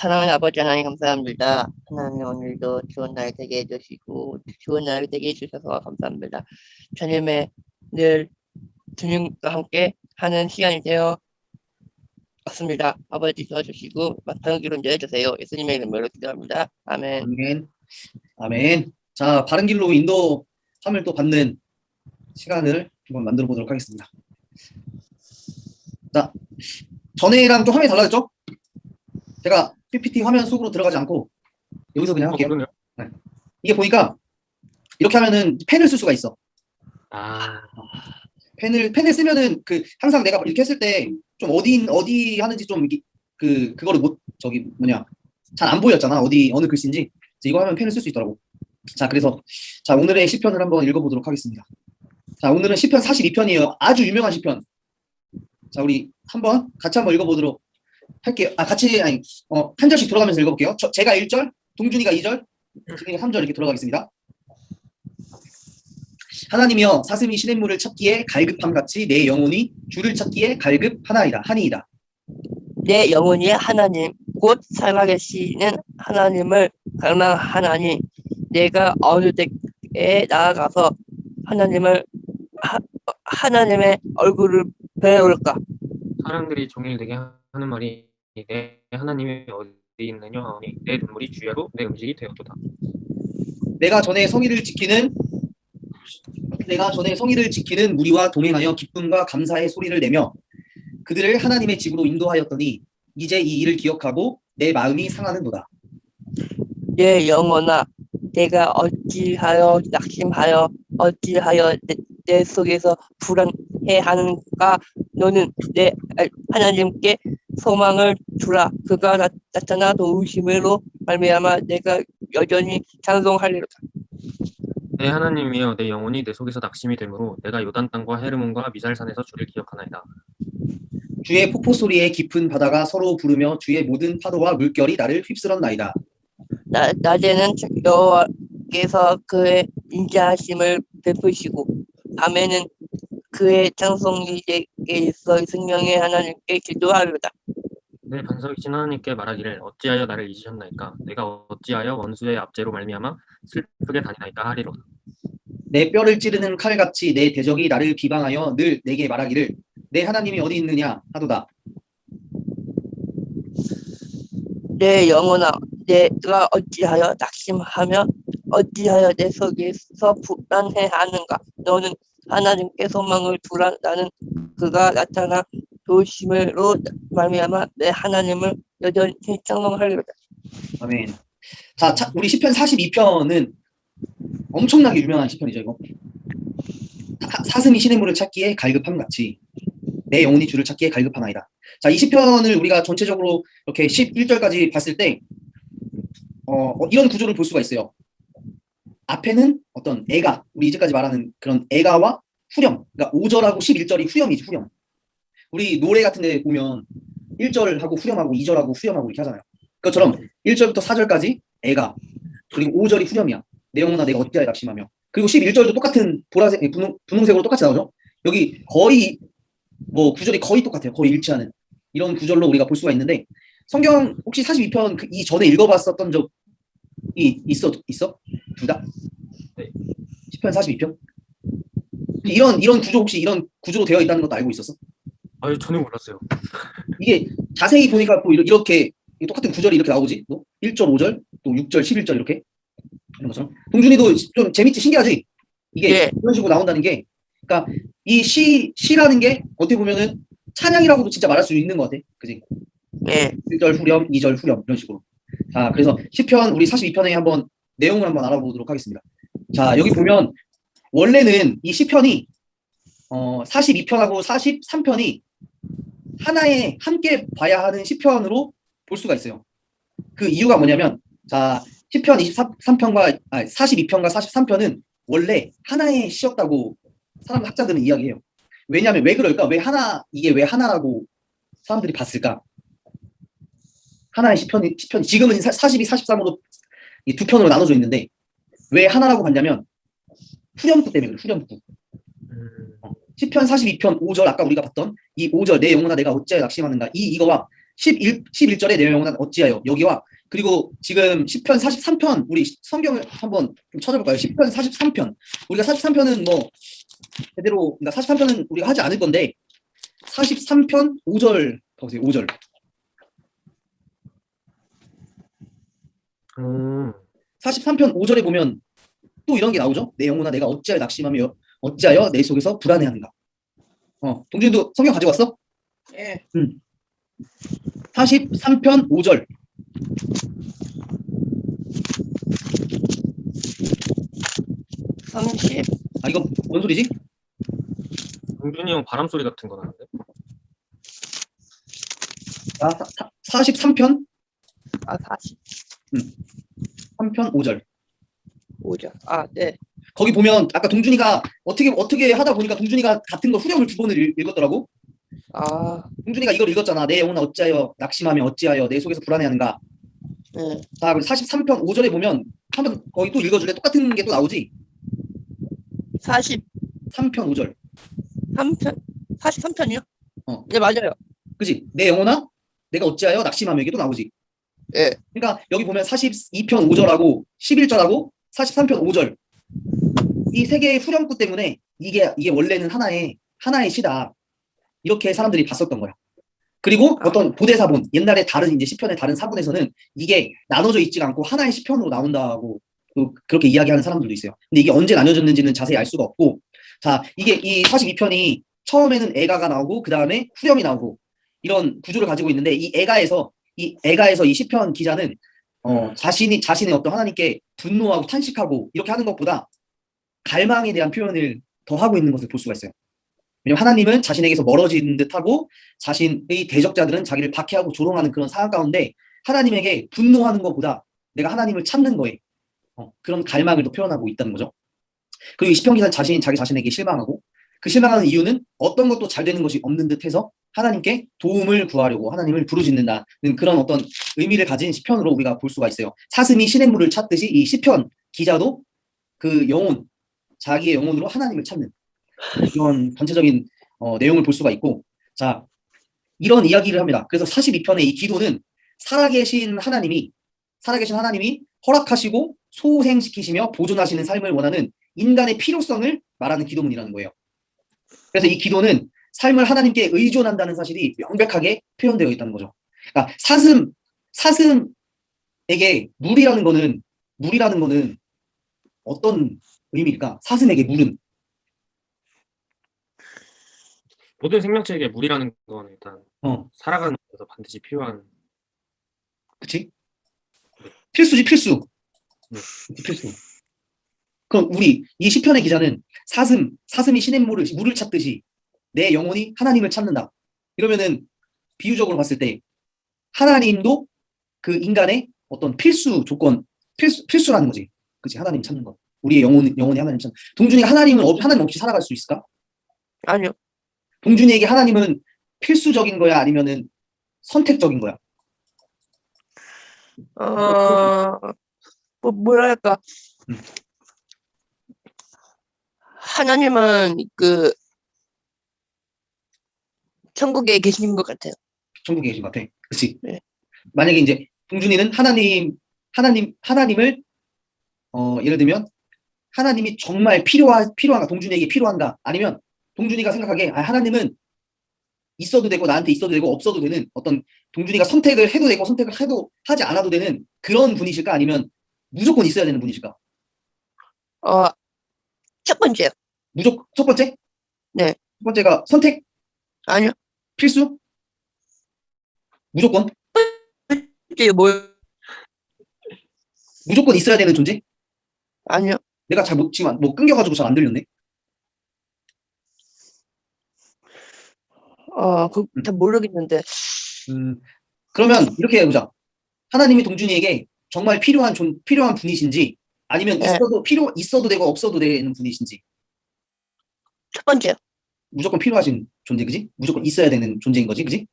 사랑하는 아버지 하나님 감사합니다. 하나님 오늘도 좋은 날 되게 해주시고 좋은 날 되게 해주셔서 감사합니다. 주님의 늘 주님과 함께 하는 시간이 되어 왔습니다. 아버지 도와주시고 마땅한 길로 인도해주세요. 예수님의 이름으로 기도합니다. 아멘. 아멘. 아멘. 자, 바른 길로 인도함을 또 받는 시간을 한번 만들어 보도록 하겠습니다. 자, 전에랑 좀 화면이 달라졌죠? 제가 PPT 화면 속으로 들어가지 않고 여기서 그냥 할게요. 네. 이게 보니까 이렇게 하면은 펜을 쓸 수가 있어. 펜을 쓰면은 항상 내가 이렇게 했을 때 좀 어디 하는지 좀 그거를 잘 안 보였잖아. 어느 글씨인지. 이거 하면 펜을 쓸 수 있더라고. 자, 그래서 자, 오늘의 시편을 한번 읽어보도록 하겠습니다. 자, 오늘은 시편 42편이에요. 아주 유명한 시편. 자, 우리 같이 한번 읽어보도록 할게요. 한 절씩 돌아가면서 읽어볼게요. 제가 1절, 동준이가 2절, 진이가 3절 이렇게 돌아가겠습니다. 하나님이여 사슴이 시냇물을 찾기에 갈급함같이 내 영혼이 주를 찾기에 하니이다. 내 영혼이 하나님 곧 살아계시는 하나님을 갈망하나니 내가 어느 때에 나아가서 하나님의 얼굴을 배울까. 사람들이 종일 내게 하는 말이 내 하나님이 어디 있느냐 하니 내 눈물이 주야로 내 음식이 되었도다. 내가 전에 성의를 지키는 무리와 동행하여 기쁨과 감사의 소리를 내며 그들을 하나님의 집으로 인도하였더니 이제 이 일을 기억하고 내 마음이 상하는도다. 내 영혼아 내가 어찌하여 낙심하여 어찌하여 내 속에서 불안해하는가. 너는 내 하나님께 소망을 주라. 그가 나타나 도우심으로 말미암아 내가 여전히 찬송하리로다. 내 하나님이여 내 영혼이 내 속에서 낙심이 되므로 내가 요단 땅과 헤르몬과 미살산에서 주를 기억하나이다. 주의 폭포 소리에 깊은 바다가 서로 부르며 주의 모든 파도와 물결이 나를 휩쓸었나이다. 낮에는 여호와께서 그의 인자하심을 베푸시고 밤에는 그의 찬송이 내게 있어 생명의 하나님께 기도하리로다. 내 반석이신 하나님께 말하기를 어찌하여 나를 잊으셨나이까. 내가 어찌하여 원수의 압제로 말미암아 슬프게 다니나이까 하리로다. 내 뼈를 찌르는 칼같이 내 대적이 나를 비방하여 늘 내게 말하기를 내 하나님이 어디 있느냐 하도다. 내 영혼아 내가 어찌하여 낙심하며 어찌하여 내 속에서 불안해하는가. 너는 하나님께 소망을 두라. 나는 그가 나타나 도우심으로 말미암아 내 하나님을 여전히 찬송하리로다. 아멘. 자, 우리 시편 42편은 엄청나게 유명한 시편이죠. 이거 사슴이 시냇물을 찾기에 갈급함같이 내 영혼이 주를 찾기에 갈급하나이다. 자, 이 시편을 우리가 전체적으로 이렇게 11절까지 봤을 때 이런 구조를 볼 수가 있어요. 앞에는 어떤 애가, 우리 이제까지 말하는 그런 애가와 후렴, 그러니까 5절하고 11절이 후렴이지, 후렴. 우리 노래 같은 데 보면 1절하고 후렴하고 2절하고 후렴하고 이렇게 하잖아요. 그것처럼 1절부터 4절까지 애가, 그리고 5절이 후렴이야. 내 영혼아 내가 어찌하여 낙심하며. 그리고 11절도 똑같은 보라색, 분홍색으로 똑같이 나오죠. 여기 거의 구절이 거의 똑같아요. 거의 일치하는 이런 구절로 우리가 볼 수가 있는데, 성경 혹시 42편 이 전에 읽어봤었던 적이 있어? 둘 다? 네. 시편 42편? 이런 구조, 혹시 이런 구조로 되어 있다는 것도 알고 있었어? 아유, 전혀 몰랐어요. 이게 자세히 보니까 또 이렇게 똑같은 구절이 이렇게 나오지? 1절, 5절, 또 6절, 11절 이렇게 이런 것처럼. 동준이도 좀 재밌지, 신기하지? 이게 네. 이런 식으로 나온다는 게, 그러니까 이 시라는 게 어떻게 보면은 찬양이라고도 진짜 말할 수 있는 것 같아, 그지? 네. 1절 후렴, 2절 후렴 이런 식으로. 자, 그래서 시편 우리 42편에 한번 내용을 한번 알아보도록 하겠습니다. 자, 여기 보면 원래는 이 시편이 42편하고 43편이 하나의 함께 봐야 하는 시편으로 볼 수가 있어요. 그 이유가 뭐냐면, 자, 시편 42편과 43편은 원래 하나의 시였다고 학자들은 이야기해요. 왜냐하면 왜 그럴까? 이게 왜 하나라고 사람들이 봤을까? 하나의 시편이 지금은 42, 43으로 이 두 편으로 나눠져 있는데 왜 하나라고 봤냐면 후렴구 때문에 그래. 후렴구. 시편 42편 5절, 아까 우리가 봤던 이 5절 내 영혼아 내가 어찌하여 낙심하는가, 이거와 11절에 내 영혼아 어찌하여 여기와 그리고 지금 시편 43편 우리 성경을 한번 좀 찾아볼까요? 시편 43편 우리가 43편은 뭐 제대로 그러니까 43편은 우리가 하지 않을 건데 43편 5절 보세요. 5절 43편 5절에 보면 또 이런 게 나오죠. 내 영혼아 내가 어찌하여 낙심하며 어찌하여 내 속에서 불안해하는가. 동준이도 성경 가지고 왔어? 예. 43편 5절 30, 이거 뭔 소리지? 동준이 형 바람 소리 같은 거 나는데? 43편 40, 3편 5절 5절. 네. 거기 보면 아까 동준이가 어떻게 하다 보니까 동준이가 같은 거 후렴을 2번을 읽었더라고. 동준이가 이걸 읽었잖아. 내 영혼아 어찌하여 낙심하며 어찌하여 내 속에서 불안해하는가. 네. 자, 그리고 43편 5절에 보면 한번 거기 또 읽어줄래? 똑같은 게 또 나오지? 43편, 5절 43편이요? 어. 네, 맞아요. 그지? 내 영혼아 내가 어찌하여 낙심하며 이게 또 나오지. 예. 그러니까 여기 보면 42편 5절하고 11절하고 43편 5절 이 세 개의 후렴구 때문에 이게 원래는 하나의 시다. 이렇게 사람들이 봤었던 거야. 그리고 어떤 보대사본 옛날에 다른 이제 시편의 다른 사본에서는 이게 나눠져 있지 않고 하나의 시편으로 나온다고 그렇게 이야기하는 사람들도 있어요. 근데 이게 언제 나눠졌는지는 자세히 알 수가 없고, 자 이게 이 42편이 처음에는 애가가 나오고 그 다음에 후렴이 나오고 이런 구조를 가지고 있는데 이 애가에서 이 시편 기자는 자신의 어떤 하나님께 분노하고 탄식하고 이렇게 하는 것보다 갈망에 대한 표현을 더 하고 있는 것을 볼 수가 있어요. 왜냐면 하나님은 자신에게서 멀어진 듯하고 자신의 대적자들은 자기를 박해하고 조롱하는 그런 상황 가운데 하나님에게 분노하는 것보다 내가 하나님을 찾는 거에 그런 갈망을 또 표현하고 있다는 거죠. 그리고 이 시편 기사는 자기 자신에게 실망하고 그 실망하는 이유는 어떤 것도 잘 되는 것이 없는 듯해서 하나님께 도움을 구하려고 하나님을 부르짖는다는 그런 어떤 의미를 가진 시편으로 우리가 볼 수가 있어요. 사슴이 시냇물을 찾듯이 이 시편 기자도 그 영혼, 자기의 영혼으로 하나님을 찾는 이런 전체적인 내용을 볼 수가 있고, 자 이런 이야기를 합니다. 그래서 42편의 이 기도는 살아계신 하나님이 허락하시고 소생시키시며 보존하시는 삶을 원하는 인간의 필요성을 말하는 기도문이라는 거예요. 그래서 이 기도는 삶을 하나님께 의존한다는 사실이 명백하게 표현되어 있다는 거죠. 그러니까 사슴에게 물이라는 거는 어떤 의미일까? 사슴에게 물은 모든 생명체에게 물이라는 건 일단 살아가는 데서 반드시 필요한. 그치? 필수지 필수. 필수. 그럼 우리 이 시편의 기자는 사슴이 물을 찾듯이 내 영혼이 하나님을 찾는다. 이러면은 비유적으로 봤을 때 하나님도 그 인간의 어떤 필수 조건, 필수라는 거지. 그치? 하나님 찾는 거. 우리의 영혼이 하나님 찾는. 동준이가 하나님 없이 살아갈 수 있을까? 아니요. 동준이에게 하나님은 필수적인 거야? 아니면은 선택적인 거야? 뭐랄까. 하나님은 그 천국에 계신 것 같아요. 천국에 계신 것 같아. 그치? 네. 만약에 이제 동준이는 하나님을 예를 들면 하나님이 정말 필요한가, 동준이에게 필요한가, 아니면 동준이가 생각하기에 하나님은 있어도 되고 나한테 있어도 되고 없어도 되는 어떤 동준이가 선택을 해도 되고 선택을 해도 하지 않아도 되는 그런 분이실까, 아니면 무조건 있어야 되는 분이실까? 첫 번째요. 무조건 첫 번째? 네. 첫 번째가 선택? 아니요. 필수? 무조건? 이게 뭐? 무조건 있어야 되는 존재? 아니요. 내가 지금 뭐 끊겨가지고 잘 안 들렸네. 잘 모르겠는데. 그러면 이렇게 해보자. 하나님이 동준이에게 정말 필요한 분이신지, 아니면 네. 있어도 되고 없어도 되는 분이신지. 첫 번째요. 무조건 필요하신 존재, 그지? 무조건 있어야 되는 존재인 거지, 그지?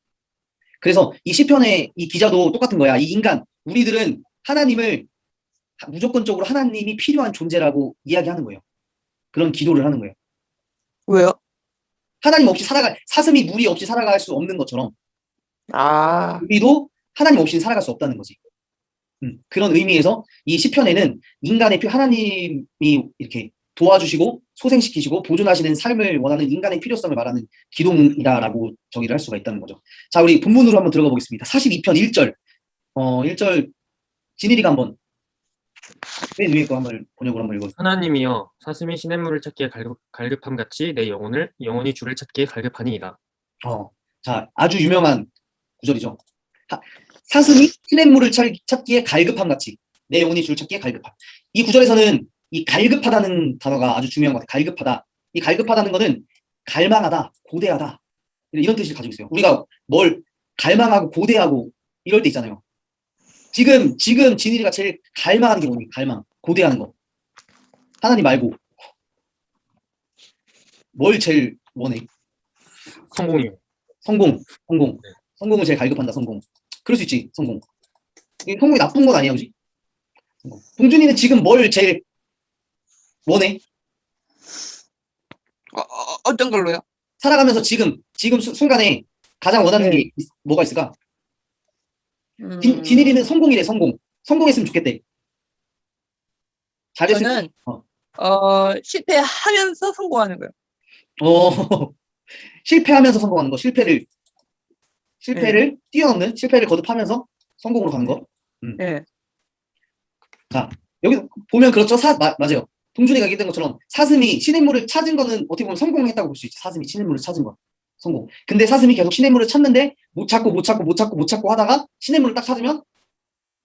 그래서 이 시편의 이 기자도 똑같은 거야. 이 인간, 우리들은 하나님을 무조건적으로 하나님이 필요한 존재라고 이야기하는 거예요. 그런 기도를 하는 거예요. 왜요? 하나님 없이 사슴이 물이 없이 살아갈 수 없는 것처럼 아, 우리도 하나님 없이는 살아갈 수 없다는 거지. 그런 의미에서 이 시편에는 인간의 하나님이 이렇게 도와주시고 소생시키시고 보존하시는 삶을 원하는 인간의 필요성을 말하는 기도이다라고 정의를 할 수가 있다는 거죠. 자, 우리 본문으로 한번 들어가 보겠습니다. 42편 1절. 1절 진일이가 한번 맨 위에 거 한번 번역으로 한번 읽어주세요. 하나님이여 사슴이 시냇물을 찾기에 갈급함 같이 내 영혼이 주를 찾기에 갈급하니이다. 자, 아주 유명한 구절이죠. 사슴이 시냇물을 찾기에 갈급함 같이 내 영혼이 주를 찾기에 갈급함. 이 구절에서는 이 갈급하다는 단어가 아주 중요한 것 같아요. 갈급하다. 이 갈급하다는 것은 갈망하다, 고대하다 이런 뜻을 가지고 있어요. 우리가 뭘 갈망하고 고대하고 이럴 때 있잖아요. 지금 진일이가 제일 갈망하는 게 뭐니? 갈망, 고대하는 거. 하나님 말고 뭘 제일 원해? 성공이요. 성공. 네. 성공을 제일 갈급한다. 성공. 그럴 수 있지. 성공. 이게 성공이 나쁜 건 아니야, 그지? 동준이는 지금 뭘 제일 원해? 어떤 걸로요? 살아가면서 지금 순간에 가장 원하는 네. 게 뭐가 있을까? 음, 진일이는 성공이래. 성공했으면 좋겠대. 잘했으면. 저는 실패하면서 성공하는 거예요. 실패하면서 성공하는 거. 실패를 네. 뛰어넘는 실패를 거듭하면서 성공으로 가는 거. 네. 자, 여기 보면 그렇죠. 맞아요. 동준이가 얘기했던 것처럼 사슴이 시냇물을 찾은 거는 어떻게 보면 성공했다고 볼 수 있지. 사슴이 시냇물을 찾은 건 성공. 근데 사슴이 계속 시냇물을 찾는데 못 찾고 하다가 시냇물을 딱 찾으면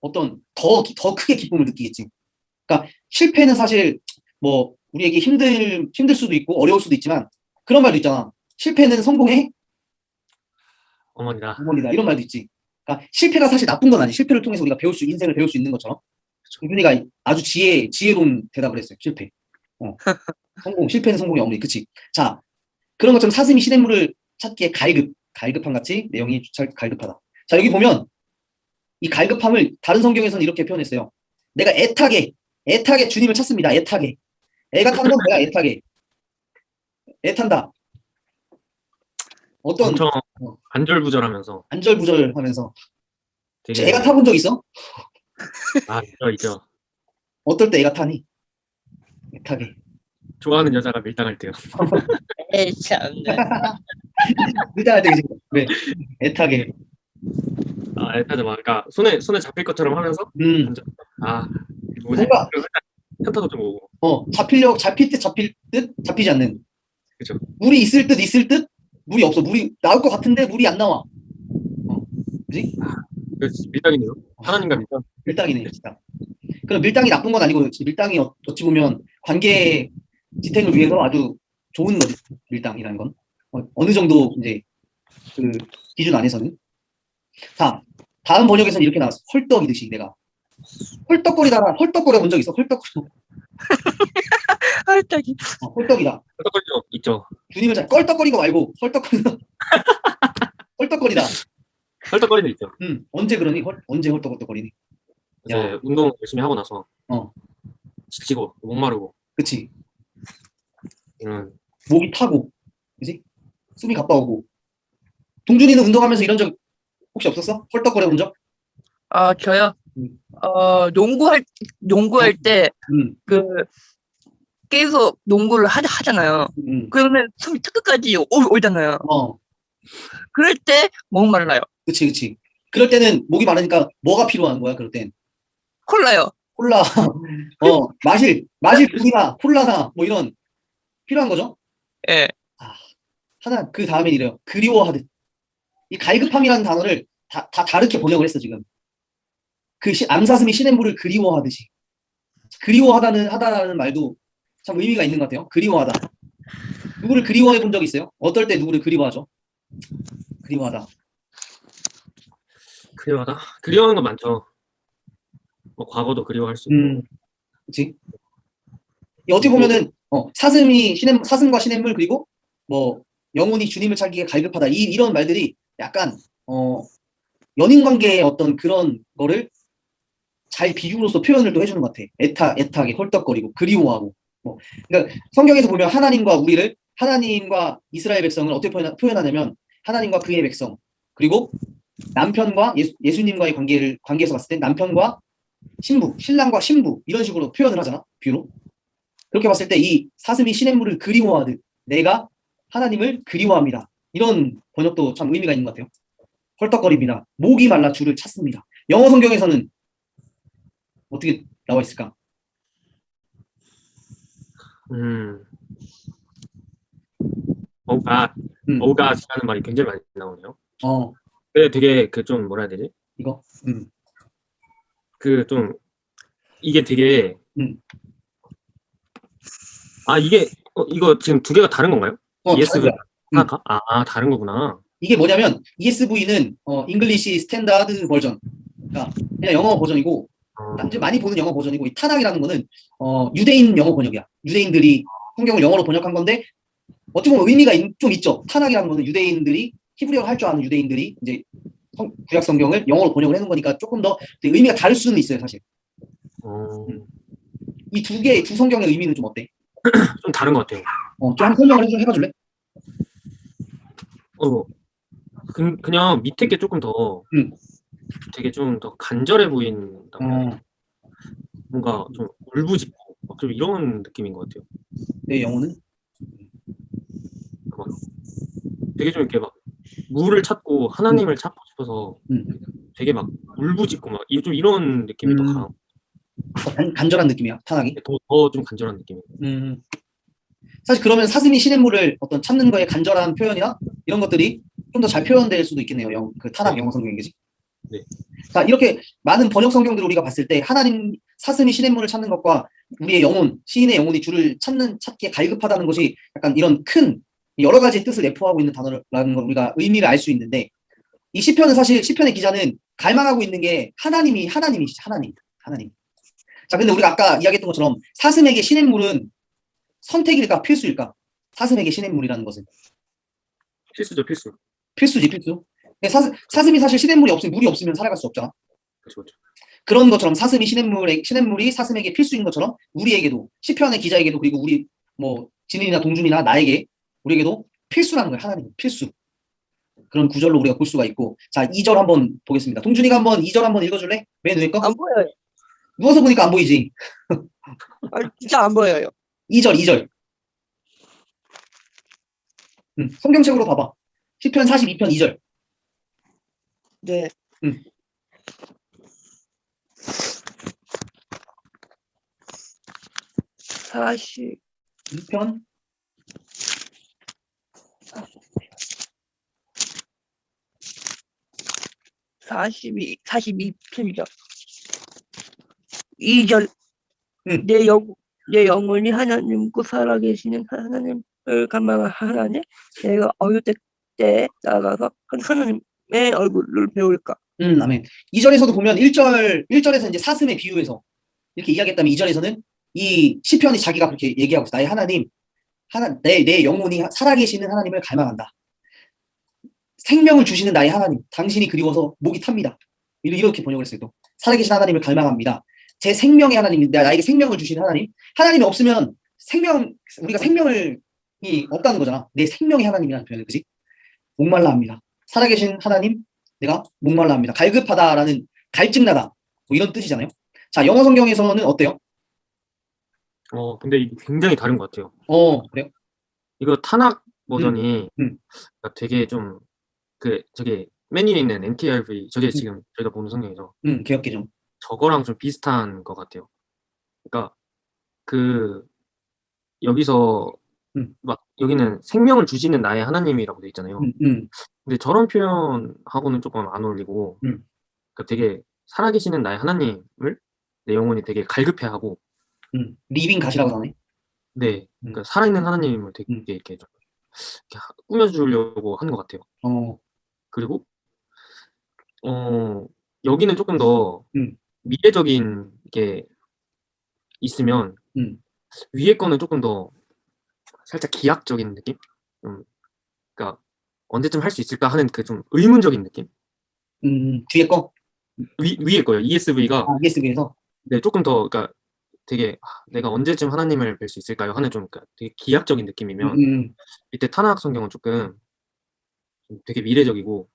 어떤 더 크게 기쁨을 느끼겠지. 그러니까 실패는 사실 뭐 우리에게 힘들 수도 있고 어려울 수도 있지만 그런 말도 있잖아. 실패는 성공의 어머니다. 어머니다. 이런 말도 있지. 그러니까 실패가 사실 나쁜 건 아니. 실패를 통해서 우리가 인생을 배울 수 있는 것처럼. 동준이가 아주 지혜로운 대답을 했어요. 실패. 실패는 성공의 어머니. 그치? 자, 그런 것처럼 사슴이 시냇물을 찾기에 갈급함 같이 내용이 갈급하다. 자, 여기 보면 이 갈급함을 다른 성경에서는 이렇게 표현했어요. 내가 애타게 주님을 찾습니다. 애타게. 애가 타는 건 내가 애탄다. 어떤 엄청 안절부절하면서 안절부절하면서 되게 애가 타본 적 있어? 있죠. 어떨 때 애가 타니? 애타게. 좋아하는 여자가 밀당할 때요. 에이, 참네. 밀당할 때 그지? 네. 애타게. 애타죠. 막 그러니까 손에 잡힐 것처럼 하면서 뭐지? 뭔가 현타도 좀 오고. 잡힐 듯 잡히지 않는. 그죠. 물이 있을 듯 물이 없어. 물이 나올 것 같은데 물이 안 나와. 그지? 밀당이네요. 하나님과 밀당. 밀당이네, 진짜. 그럼 밀당이 나쁜 건 아니고 밀당이 어찌 보면 관계 지탱을 위해서 아주 좋은 거지. 밀당이라는 건 어느 정도 이제 그 기준 안에서는. 자, 다음 번역에서는 이렇게 나왔어. 헐떡이듯이 내가 헐떡거려 본 적 있어? 헐떡이. 헐떡이다. 헐떡거리죠. 있죠. 주님을 잘 껄떡거리고 말고 헐떡거리다. 헐떡거리는 있죠. 언제 그러니? 언제 헐떡거리니? 이제 운동 열심히 하고 나서 지치고 목마르고. 그치. 이런 목이 타고, 그지? 숨이 가빠오고. 동준이는 운동하면서 이런 적 혹시 없었어? 헐떡거려 본 적? 저요. 음. 농구할 때 음. 계속 농구를 하잖아요. 그러면 숨이 턱끝까지 오잖아요. 그럴 때 목말라요. 그치. 그럴 때는 목이 마르니까 뭐가 필요한 거야? 그럴 땐 콜라요. 콜라. 마실 물이나 콜라나 뭐 이런 필요한 거죠? 예. 하나 그 다음에 이래요. 그리워하듯. 이 갈급함이라는 단어를 다 다르게 번역을 했어 지금. 암사슴이 시냇물을 그리워하듯이. 하다라는 말도 참 의미가 있는 것 같아요. 그리워하다. 누구를 그리워해 본 적 있어요? 어떨 때 누구를 그리워하죠? 그리워하다. 그리워하는 건 많죠. 뭐 과거도 그리워할 수 있고. 그렇지. 어떻게 보면은 사슴과 시냇물 그리고 뭐 영혼이 주님을 찾기에 갈급하다 이런 말들이 약간 연인 관계의 어떤 그런 거를 잘 비유로서 표현을 또 해주는 것 같아. 애타게 헐떡거리고 그리워하고. 그러니까 성경에서 보면 하나님과 이스라엘 백성을 어떻게 표현하냐면 하나님과 그의 백성 그리고 남편과 예수님과의 관계에서 봤을 때 남편과 신부, 신랑과 신부 이런 식으로 표현을 하잖아. 비유로. 그렇게 봤을 때 이 사슴이 시냇물을 그리워하듯 내가 하나님을 그리워합니다. 이런 번역도 참 의미가 있는 것 같아요. 헐떡거립니다. 목이 말라 주를 찾습니다. 영어 성경에서는 어떻게 나와 있을까? 어가 음, 어가시라는 말이 굉장히 많이 나오네요. 어, 근데 되게 그 좀 뭐라 해야 되지? 이거, 그 좀 이게 되게 음. 이게 이거 지금 두 개가 다른 건가요? 다른 ESV 거야. 음. 다른 거구나. 이게 뭐냐면 ESV는 잉글리시 스탠다드 버전, 그러니까 그냥 영어 버전이고 남들 많이 보는 영어 버전이고 이 타낙이라는 거는 유대인 영어 번역이야. 유대인들이 성경을 영어로 번역한 건데 어찌 보면 의미가 좀 있죠. 타낙이라는 거는 유대인들이 히브리어 할 줄 아는 유대인들이 이제 구약 성경을 영어로 번역을 해놓은 거니까 조금 더 의미가 다를 수는 있어요, 사실. 어, 이 두 성경의 의미는 좀 어때? 좀 다른 것 같아요. 좀 한번 설명을 해봐줄래? 그냥 밑에 게 조금 더 음. 되게 좀 더 간절해 보인다고 해야 되나? 뭔가 좀 울부짖고 막 좀 이런 느낌인 것 같아요. 내 영혼은? 막 되게 좀 이렇게 막 물을 찾고 하나님을 찾고 싶어서 음. 되게 막 울부짖고 막 좀 이런 느낌이 더 강하고 간절한 느낌이야, 타낙이. 더 좀 간절한 느낌이에요. 사실 그러면 사슴이 시냇물을 어떤 찾는 거에 간절한 표현이나 이런 것들이 좀 더 잘 표현될 수도 있겠네요. 그 타낙 네. 영어 성경이 그지? 네. 자, 이렇게 많은 번역 성경들을 우리가 봤을 때 하나님 사슴이 시냇물을 찾는 것과 우리의 영혼, 시인의 영혼이 주를 찾기에 갈급하다는 것이 약간 이런 큰 여러 가지 뜻을 내포하고 있는 단어라는 걸 우리가 의미를 알 수 있는데 이 시편은 사실 시편의 기자는 갈망하고 있는 게 하나님이시죠. 하나님. 자, 근데 우리가 아까 이야기했던 것처럼 사슴에게 시냇물은 선택일까 필수일까? 사슴에게 시냇물이라는 것은 필수죠, 필수. 필수지, 필수. 사슴이 사실 시냇물이 없으면 물이 없으면 살아갈 수 없잖아. 그렇죠, 그렇죠. 그런 것처럼 시냇물이 사슴에게 필수인 것처럼 우리에게도 시편의 기자에게도 그리고 우리 뭐 진인이나 동준이나 나에게 우리에게도 필수라는 거예요. 하나님 필수. 그런 구절로 우리가 볼 수가 있고 자 2절 한번 보겠습니다. 동준이가 한번 2절 한번 읽어줄래? 맨 위에 거? 안 보여요. 누워서 보니까 안 보이지? 진짜 안 보여요. 2절. 성경책으로 봐봐. 시편 42편 2절. 네. 음. 42편 42편이죠. 2절. 음. 내 영혼이 하나님과 살아계시는 하나님을 갈망하나니 내가 어릴 때 나가서 하나님의 얼굴을 배울까. 아멘. 2절에서도 보면 1절에서 이제 사슴의 비유에서 이렇게 이야기했다면 2절에서는 이 시편이 자기가 그렇게 얘기하고 있어. 나의 하나님, 내 영혼이 살아계시는 하나님을 갈망한다. 생명을 주시는 나의 하나님, 당신이 그리워서 목이 탑니다. 이렇게 번역을 했어요. 또 살아계신 하나님을 갈망합니다. 제 생명의 하나님, 나에게 생명을 주시는 하나님. 하나님이 없으면 우리가 생명이 없다는 거잖아. 내 생명의 하나님이라는 표현을 그지? 목말라 합니다. 살아계신 하나님, 내가 목말라 합니다. 갈급하다라는 갈증나다 뭐 이런 뜻이잖아요. 자, 영어 성경에서는 어때요? 근데 이게 굉장히 다른 것 같아요. 그래요? 이거 타낙 버전이 음. 되게 좀 저게 맨 위에 있는 NTRV 저게 지금 저희가 보는 성경이죠. 개혁개정. 저거랑 좀 비슷한 것 같아요. 그러니까 여기서 막 여기는 생명을 주시는 나의 하나님이라고 돼 있잖아요. 근데 저런 표현하고는 조금 안 어울리고 그러니까 되게 살아계시는 나의 하나님을 내 영혼이 되게 갈급해하고 리빙 가시라고 하네. 네, 그러니까 살아있는 하나님을 되게 이렇게 좀 이렇게 꾸며주려고 하는 것 같아요. 그리고 여기는 조금 더 미래적인 게 있으면 위에 거는 조금 더 살짝 기약적인 느낌? 그러니까 언제쯤 할 수 있을까 하는 그 좀 의문적인 느낌? 뒤에 거? 위에 거요. ESV가 ESV에서? 네, 조금 더 그러니까 되게 내가 언제쯤 하나님을 뵐 수 있을까요? 하는 좀 그러니까 되게 기약적인 느낌이면 이때 타나악 성경은 조금 되게 미래적이고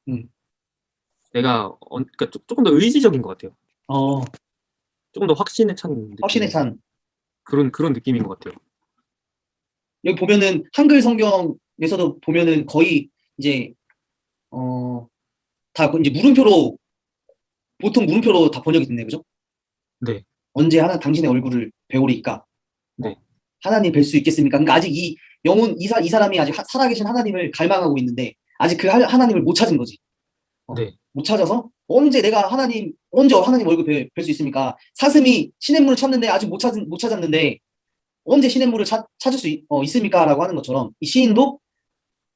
내가 그러니까 조금 더 의지적인 것 같아요. 어, 조금 더 확신에 찬 확신에 느낌. 찬. 그런 느낌인 것 같아요. 여기 보면은 한글 성경에서도 보면은 거의 이제 다 이제 물음표로 보통 물음표로 다 번역이 됐네, 그죠? 네, 언제 당신의 얼굴을 배우리까? 어, 네, 하나님 뵐 수 있겠습니까? 그러니까 아직 이 사람이 아직 살아계신 하나님을 갈망하고 있는데 아직 그 하나님을 못 찾은 거지. 네. 못 찾아서 언제 하나님 얼굴 뵐 수 있습니까? 사슴이 시냇물을 찾는데 아직 못 찾았는데 언제 시냇물을 찾을 수 있습니까? 라고 하는 것처럼 이 시인도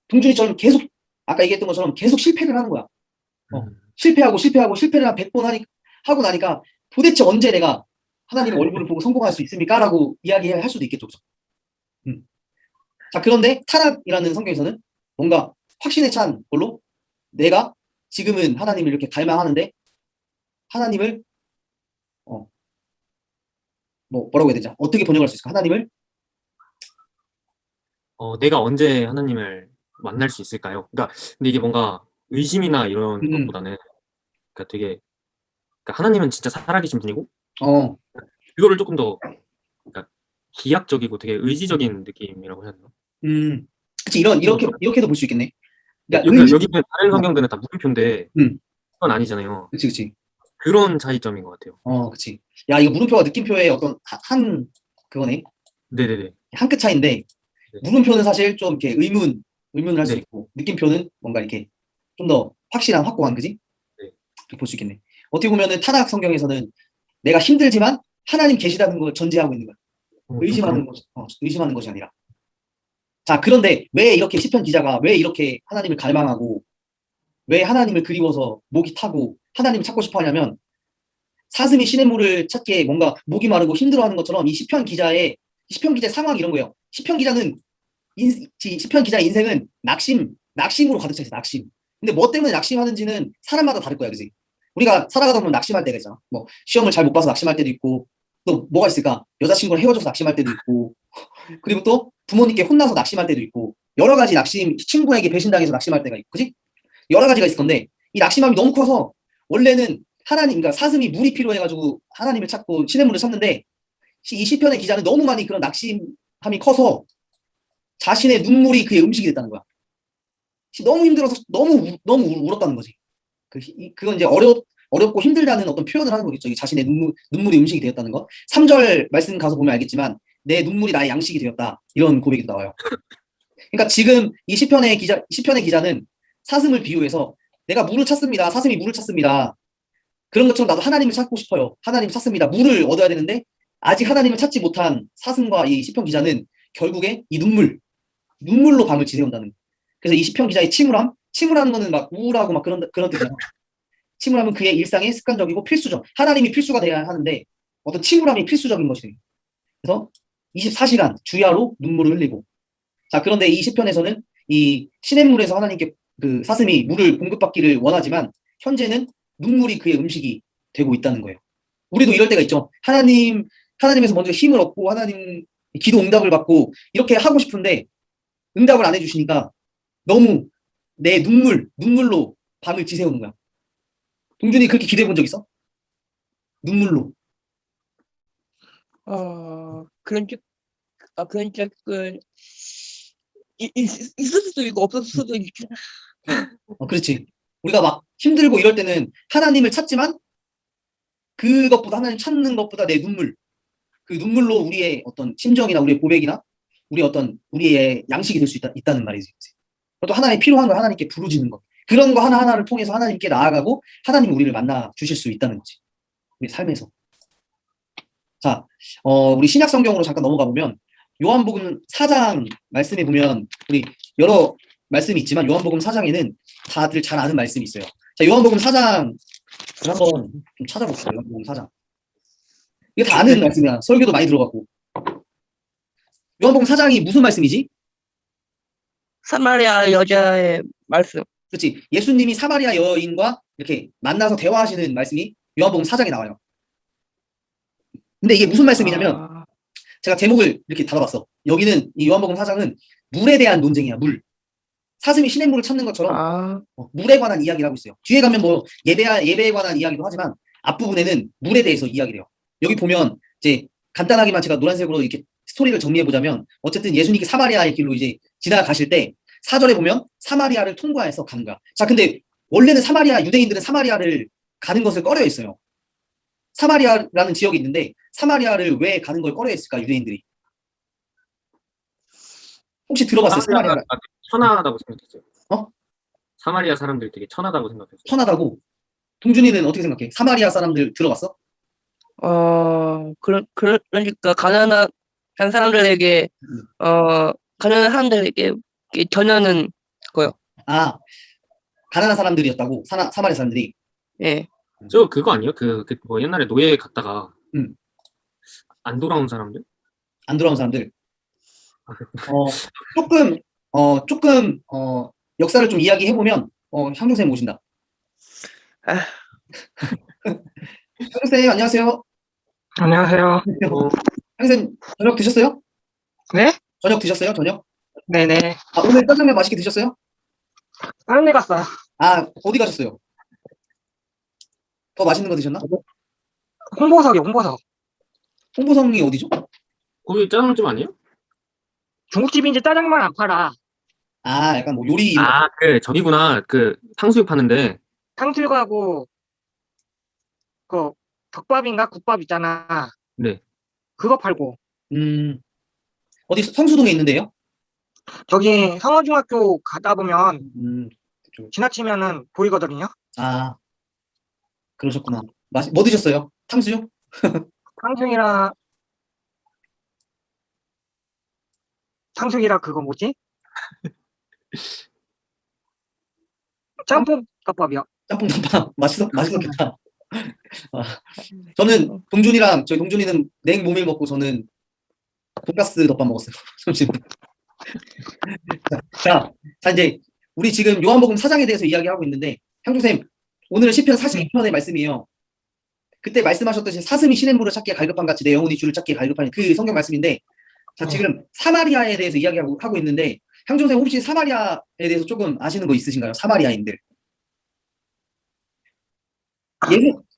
동준이처럼 계속 아까 얘기했던 것처럼 계속 실패를 하는 거야. 음, 실패를 한 100번 하고 나니까 도대체 언제 내가 하나님의 얼굴을 보고 성공할 수 있습니까? 라고 이야기할 수도 있겠죠. 그죠? 자, 그런데 타락이라는 성경에서는 뭔가 확신에 찬 걸로 내가 지금은 하나님을 이렇게 갈망하는데 하나님을 뭐라고 해야 되죠? 어떻게 번역할 수 있을까? 하나님을 내가 언제 하나님을 만날 수 있을까요? 그러니까 근데 이게 뭔가 의심이나 이런 음, 것보다는 그러니까 되게 그러니까 하나님은 진짜 살아계신 분이고 어, 그거를 조금 더 그러니까 기하학적이고 되게 의지적인 느낌이라고 해야 되나? 그치 조금 더 이렇게도 볼 수 있겠네. 네, 그러니까 의지, 여기 보면 다른 어, 성경들은 다 물음표인데 음, 그건 아니잖아요. 그치. 그런 차이점인 것 같아요. 그치. 야, 이거 물음표와 느낌표의 어떤 그거네. 네네네. 한 끗 차이인데 네. 물음표는 사실 좀 이렇게 의문을 할 수 네. 있고 느낌표는 뭔가 이렇게 좀 더 확실한 확고한 그지? 네. 이렇게 볼 수 있겠네. 어떻게 보면은 타락 성경에서는 내가 힘들지만 하나님 계시다는 걸 전제하고 있는 거야. 좀 그런 의심하는 것이 아니라. 자, 그런데 왜 이렇게 시편 기자가 왜 이렇게 하나님을 갈망하고 왜 하나님을 그리워서 목이 타고 하나님을 찾고 싶어 하냐면 사슴이 시냇물을 찾기에 뭔가 목이 마르고 힘들어하는 것처럼 이 시편 기자의 상황이 이런 거예요. 시편 기자의 인생은 낙심으로 가득 차 있어, 낙심. 근데 뭐 때문에 낙심하는지는 사람마다 다를 거야, 그지? 우리가 살아가다 보면 낙심할 때가 있잖아. 뭐, 시험을 잘 못 봐서 낙심할 때도 있고, 또 뭐가 있을까? 여자친구랑 헤어져서 낙심할 때도 있고, 그리고 또 부모님께 혼나서 낙심할 때도 있고, 여러 가지 친구에게 배신당해서 낙심할 때가 있고, 그지? 여러 가지가 있을 건데, 이 낙심함이 너무 커서, 원래는 그러니까 사슴이 물이 필요해가지고 하나님을 찾고 시냇물을 찾는데, 이 시편의 기자는 너무 많이 그런 낙심함이 커서 자신의 눈물이 그의 음식이 됐다는 거야. 너무 힘들어서 너무 울었다는 거지. 그건 이제 어렵고 힘들다는 어떤 표현을 하는 거겠죠. 자신의 눈물이 음식이 되었다는 거. 3절 말씀 가서 보면 알겠지만 내 눈물이 나의 양식이 되었다. 이런 고백이 나와요. 그러니까 지금 이 시편의 기자는 사슴을 비유해서 내가 물을 찾습니다. 사슴이 물을 찾습니다. 그런 것처럼 나도 하나님을 찾고 싶어요. 하나님 찾습니다. 물을 얻어야 되는데 아직 하나님을 찾지 못한 사슴과 이 시편 기자는 결국에 이 눈물로 밤을 지새운다는 거예요. 그래서 이 시편 기자의 침울하는 거는 막 우울하고 막 그런 뜻이잖아. 침울함은 그의 일상의 습관적이고 필수적. 하나님이 필수가 돼야 하는데 어떤 침울함이 필수적인 것이 돼요. 그래서 24시간 주야로 눈물을 흘리고. 자, 그런데 이 시편에서는 이 시냇물에서 하나님께 그 사슴이 물을 공급받기를 원하지만 현재는 눈물이 그의 음식이 되고 있다는 거예요. 우리도 이럴 때가 있죠. 하나님에서 먼저 힘을 얻고 하나님 기도 응답을 받고 이렇게 하고 싶은데 응답을 안 해주시니까 너무 내 눈물로 밤을 지새우는 거야. 동준이 그렇게 기대해 본 적 있어? 눈물로. 그런 적은 있을 수도 있고 없을 수도 있죠. 그렇지. 우리가 막 힘들고 이럴 때는 하나님을 찾지만 하나님 찾는 것보다 내 그 눈물로 우리의 어떤 심정이나 우리의 고백이나 우리의 양식이 될 수 있다는 말이지. 또 하나님 필요한 걸 하나님께 부르짖는 것. 그런 거 하나하나를 통해서 하나님께 나아가고 하나님 우리를 만나 주실 수 있다는 거지. 우리 삶에서. 자, 우리 신약 성경으로 잠깐 넘어가 보면 요한복음 4장 말씀에 보면 우리 여러 말씀이 있지만 요한복음 4장에는 다들 잘 아는 말씀이 있어요. 자, 요한복음 4장 한번 좀 찾아봅시다. 요한복음 4장. 이거 다 아는 말씀이야. 설교도 많이 들어갔고. 요한복음 4장이 무슨 말씀이지? 사마리아 여자의 말씀. 그렇지. 예수님이 사마리아 여인과 이렇게 만나서 대화하시는 말씀이 요한복음 4장에 나와요. 근데 이게 무슨 말씀이냐면 제가 제목을 이렇게 달아봤어. 여기는 이 요한복음 4장은 물에 대한 논쟁이야. 물. 사슴이 시냇물을 찾는 것처럼 아, 물에 관한 이야기를 하고 있어요. 뒤에 가면 뭐 예배에 관한 이야기도 하지만 앞부분에는 물에 대해서 이야기를 해요. 여기 보면 이제 간단하게만 제가 노란색으로 이렇게 스토리를 정리해 보자면 어쨌든 예수님이 사마리아의 길로 이제 지나가실 때 4절에 보면 사마리아를 통과해서 간가. 자, 근데 원래는 유대인들은 사마리아를 가는 것을 꺼려 했어요. 사마리아라는 지역이 있는데 사마리아를 왜 가는 걸 꺼려 했을까, 유대인들이? 혹시 들어봤어요? 사마리아가 사마리아가 되게 천하다고 생각했어요. 어? 사마리아 사람들이 되게 천하다고 생각했어요. 편하다고? 동준이는 어떻게 생각해? 사마리아 사람들 들어봤어? 그러니까 가난한 사람들에게, 음. 가난한 사람들에게 이렇게 전하는 거요. 아, 가난한 사람들이었다고? 사마리아 사람들이? 예. 저 그거 아니에요? 뭐 옛날에 노예 갔다가 음. 안 돌아온 사람들? 안 돌아온 사람들. 어, 조금, 역사를 좀 이야기해보면, 향동쌤 모신다. 아, 향동쌤, 안녕하세요. 안녕하세요. 어, 향동쌤, 저녁 드셨어요? 네? 저녁 드셨어요? 저녁? 네네. 아, 오늘 짜장면 맛있게 드셨어요? 다른 데 갔어요. 아, 어디 가셨어요? 더 맛있는 거 드셨나? 홍보석이요, 홍보석. 홍보성이 어디죠? 거기 짜장면집 아니에요? 중국집인지 짜장면 안 팔아. 아, 약간 뭐 요리 이런 거. 아, 저기구나. 탕수육 파는데. 탕수육하고, 그, 덮밥인가? 국밥 있잖아. 네. 그거 팔고. 어디 성수동에 있는데요? 저기 성원중학교 가다 보면 그쪽. 지나치면은 보이거든요. 아, 그러셨구나. 뭐 드셨어요? 탕수육? 탕수육이랑, 탕수육이랑 그거 뭐지? 짬뽕 덮밥이요. 짬뽕 덮밥 맛있었겠다. 아, 저는 저희 동준이는 냉모밀 먹고 저는 돈가스 덮밥 먹었어요. 점심. 자, 이제 우리 지금 요한복음 4장에 대해서 이야기하고 있는데 향주쌤 오늘은 시편 42편의 말씀이에요. 그때 말씀하셨듯이 사슴이 시냇물을 찾기에 갈급한 같이 내 영혼이 주를 찾기에 갈급한 그 성경 말씀인데 자, 지금 사마리아에 대해서 이야기하고 있는데 향주쌤 혹시 사마리아에 대해서 조금 아시는 거 있으신가요? 사마리아인들.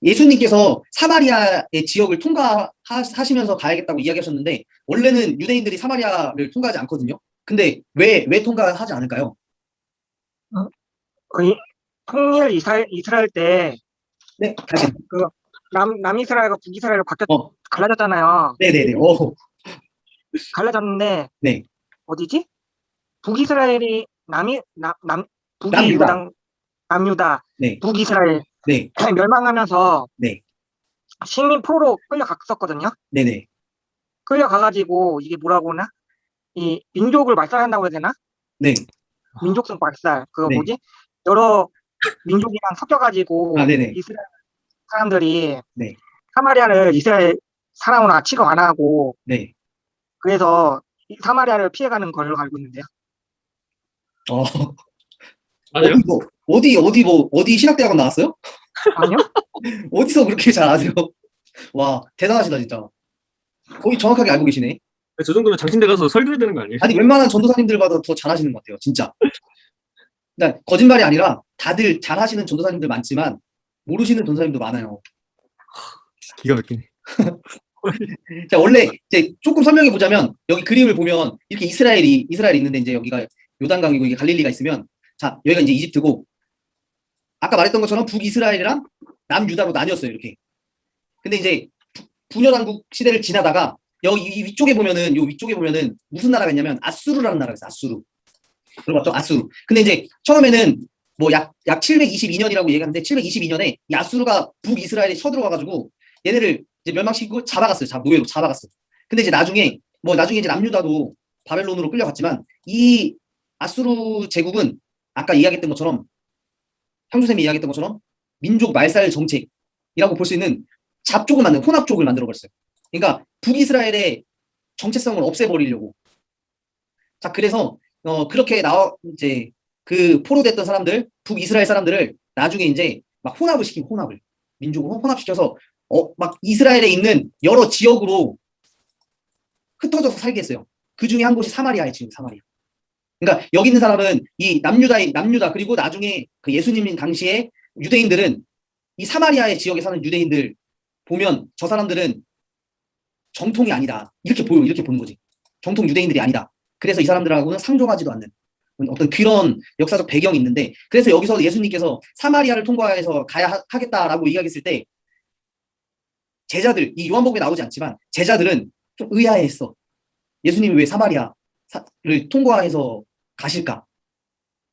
예수님께서 사마리아의 지역을 통과하시면서 가야겠다고 이야기하셨는데 원래는 유대인들이 사마리아를 통과하지 않거든요. 근데 왜 통과하지 않을까요? 그 통일 이스라엘 때, 네, 다시. 남이스라엘과 북이스라엘로 어, 갈라졌잖아요. 네네네. 갈라졌는데, 네. 어디지? 북이스라엘이 북이 남유다. 남유다, 네, 북이스라엘 네, 멸망하면서 네, 식민 포로로 끌려갔었거든요. 네네. 끌려가가지고 이게 뭐라고 하나? 이 민족을 말살한다고 해야 되나? 네, 민족성 말살. 그거 네. 뭐지? 여러 민족이랑 아, 섞여가지고 네네. 이스라엘 사람들이 네, 사마리아를 이스라엘 사람으로 취급 안 하고 네. 그래서 이 사마리아를 피해가는 걸로 알고 있는데요. 어, 맞아요? 어디 신학대학원 나왔어요? 아니요? 어디서 그렇게 잘 아세요? 와, 대단하시다, 진짜. 거의 정확하게 알고 계시네. 저 정도면 장신대 가서 설교해야 되는 거 아니에요? 아니, 웬만한 전도사님들보다 더 잘하시는 것 같아요, 진짜. 그러니까 거짓말이 아니라 다들 잘하시는 전도사님들 많지만 모르시는 전도사님도 많아요. 기가 막히네. 자, 원래 이제 조금 설명해 보자면 여기 그림을 보면 이렇게 이스라엘이 있는데 이제 여기가 요단강이고 이게 갈릴리가 있으면 자, 여기가 이제 이집트고 아까 말했던 것처럼 북이스라엘이랑 남유다로 나뉘었어요, 이렇게. 근데 이제 분열왕국 시대를 지나다가 여기 이 위쪽에 보면은 무슨 나라가 있냐면 아수르라는 나라가 있어요. 아수르. 들어봤죠? 아수르. 근데 이제 처음에는 뭐 약 722년이라고 얘기하는데 722년에 이 아수르가 북이스라엘에 쳐들어와가지고 얘네를 이제 멸망시키고 잡아갔어요. 노예로 잡아갔어요. 근데 이제 나중에 이제 남유다도 바벨론으로 끌려갔지만 이 아수르 제국은 아까 이야기했던 것처럼 향수쌤이 이야기했던 것처럼 민족 말살 정책이라고 볼 수 있는 혼합족을 만들어버렸어요. 그러니까 북이스라엘의 정체성을 없애버리려고. 자, 그래서 그렇게 이제 그 포로됐던 사람들, 북이스라엘 사람들을 나중에 이제 막 혼합을 민족을 혼합시켜서 막 이스라엘에 있는 여러 지역으로 흩어져서 살게 했어요. 그 중에 한 곳이 사마리아예요, 지금 사마리아. 그러니까 여기 있는 사람은 이 남유다 그리고 나중에 그 예수님 당시에 유대인들은 이 사마리아의 지역에 사는 유대인들 보면 저 사람들은 정통이 아니다. 이렇게 보는 거지. 정통 유대인들이 아니다. 그래서 이 사람들하고는 상종하지도 않는 어떤 그런 역사적 배경이 있는데, 그래서 여기서 예수님께서 사마리아를 통과해서 가야 하겠다라고 이야기했을 때 제자들, 이 요한복음에 나오지 않지만 제자들은 좀 의아해했어. 예수님이 왜 사마리아를 통과해서 가실까?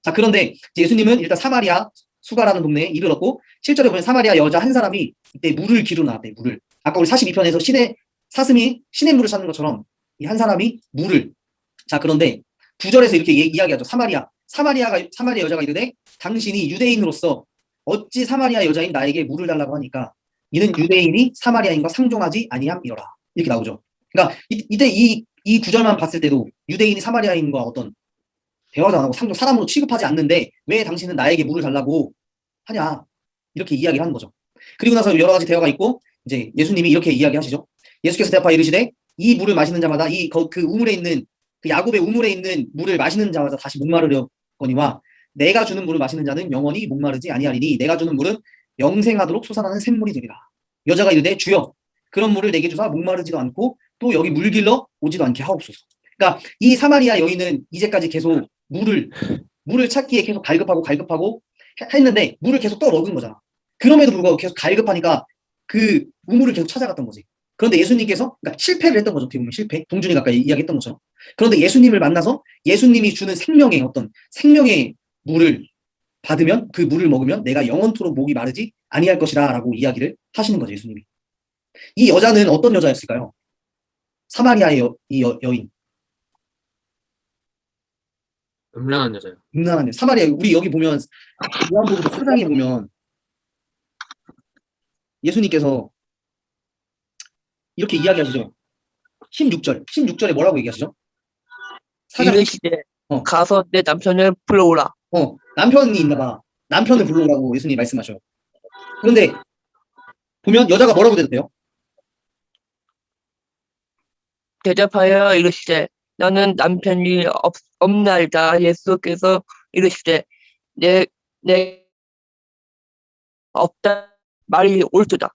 자, 그런데 예수님은 일단 사마리아 수가라는 동네에 이르렀고 7절에 보면 사마리아 여자 한 사람이 이때 물을 기르러 나왔대. 물을. 아까 우리 42편에서 사슴이 신의 물을 찾는 것처럼 이 한 사람이 물을. 자, 그런데 9절에서 이렇게 이야기하죠. 사마리아 여자가 이르되 당신이 유대인으로서 어찌 사마리아 여자인 나에게 물을 달라고 하니까 이는 유대인이 사마리아인과 상종하지 아니함이로라. 이렇게 나오죠. 그러니까 이때 이 구절만 봤을 때도 유대인이 사마리아인과 어떤 대화도 안 하고 사람으로 취급하지 않는데 왜 당신은 나에게 물을 달라고 하냐, 이렇게 이야기를 하는 거죠. 그리고 나서 여러 가지 대화가 있고 이제 예수님이 이렇게 이야기하시죠. 예수께서 대답하여 이르시되 이 물을 마시는 자마다 그 우물에 있는 그 야곱의 우물에 있는 물을 마시는 자마다 다시 목마르려거니와 내가 주는 물을 마시는 자는 영원히 목마르지 아니하리니 내가 주는 물은 영생하도록 솟아나는 샘물이 되리라. 여자가 이르되 주여 그런 물을 내게 주사 목마르지도 않고 또 여기 물 길러 오지도 않게 하옵소서. 그러니까 이 사마리아 여인은 이제까지 계속 물을 찾기에 계속 갈급하고 했는데 물을 계속 떠먹은 거잖아. 그럼에도 불구하고 계속 갈급하니까 그 우물을 계속 찾아갔던 거지. 그런데 예수님께서 그러니까 실패를 했던 거죠. 어떻게 보면 실패. 동준이가 아까 이야기했던 것처럼. 그런데 예수님을 만나서 예수님이 주는 생명의 물을 받으면, 그 물을 먹으면 내가 영원토록 목이 마르지 아니할 것이다 라고 이야기를 하시는 거죠. 예수님이. 이 여자는 어떤 여자였을까요? 사마리아의 여인. 음란한 여자요. 음란한 사마리아. 우리 여기 보면 요한복음 4장에 보면 예수님께서 이렇게 이야기하시죠. 16절에 뭐라고 얘기하시죠? 이르시되 어. 가서 내 남편을 불러오라. 남편이 있나 봐. 남편을 불러오라고 예수님이 말씀하셔요. 그런데 보면 여자가 뭐라고 대답해요? 대답하여 이르시되 나는 남편이 없나이다. 예수께서 이르시되 내 없다 말이 옳도다.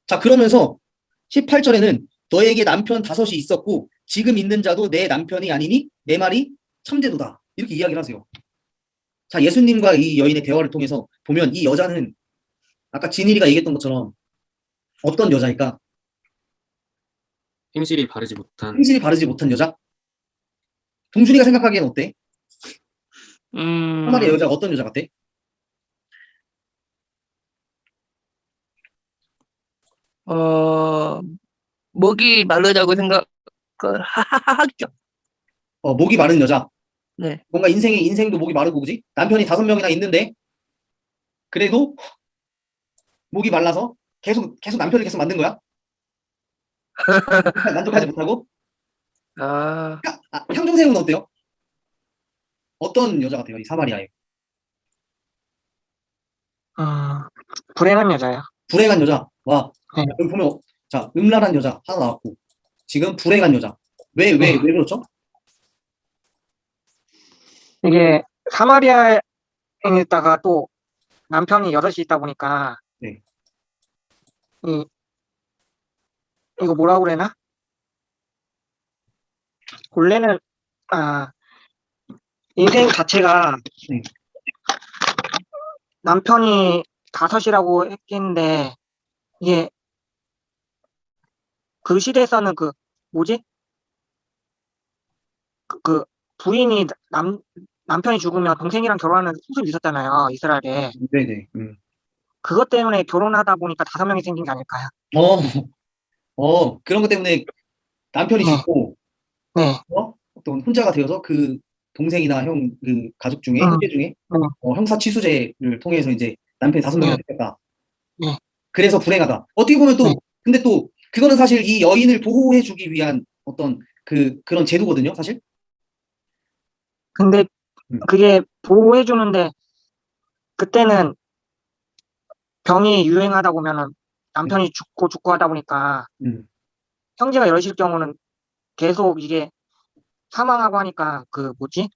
자, 그러면서 18절에는 너에게 남편 5이 있었고 지금 있는 자도 내 남편이 아니니 내 말이 참되도다. 이렇게 이야기를 하세요. 자, 예수님과 이 여인의 대화를 통해서 보면 이 여자는 아까 진일이가 얘기했던 것처럼 어떤 여자일까? 행실이 바르지 못한. 행실이 바르지 못한 여자? 동준이가 생각하기엔 어때? 사마리아 여자가 어떤 여자 같아? 목이 마르다고 생각하죠. 목이 마른 여자. 네. 뭔가 인생도 목이 마르고, 그지? 남편이 5명이나 있는데 그래도 목이 말라서 계속 남편을 계속 만든 거야? 만족하지 못하고? 향정생은 어때요? 어떤 여자 같아요? 이 사마리아에. 불행한 여자야. 불행한 여자. 와. 네. 여기 보면 자, 음란한 여자 하나 나왔고 지금 불행한 여자. 왜 그렇죠? 이게 사마리아에 있다가 또 남편이 여럿이 있다 보니까 네. 이거 뭐라고 그래나? 원래는 인생 자체가 남편이 5이라고 했겠는데 이게 그 시대에서는 그 뭐지? 그 부인이 남편이 죽으면 동생이랑 결혼하는 풍습이 있었잖아요, 이스라엘에. 네네. 그것 때문에 결혼하다 보니까 5명이 생긴 게 아닐까요? 그런 것 때문에 남편이 네. 죽고 네. 어떤 혼자가 되어서 그 동생이나 그 가족 중에 형제 중에 형사 취수제를 통해서 이제 남편이 5명이나 됐다. 네. 그래서 불행하다. 어떻게 보면 또 네. 근데 또 그거는 사실 이 여인을 보호해주기 위한 어떤 그런 제도거든요, 사실. 근데 그게 보호해주는데 그때는 병이 유행하다 보면은 남편이 죽고 하다 보니까 형제가 여럿일 경우는 계속 이게 사망하고 하니까 그 뭐지?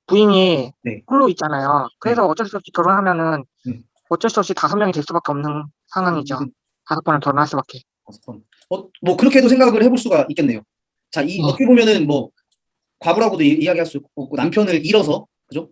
부인이 네. 홀로 있잖아요. 그래서 어쩔 수 없이 결혼하면은 어쩔 수 없이 5명이 될 수밖에 없는 상황이죠. 5번을 결혼할 수밖에. 5번. 뭐 그렇게도 생각을 해볼 수가 있겠네요. 자, 어떻게 보면은 뭐 과부라고도 이야기할 수 없고 남편을 잃어서 그죠?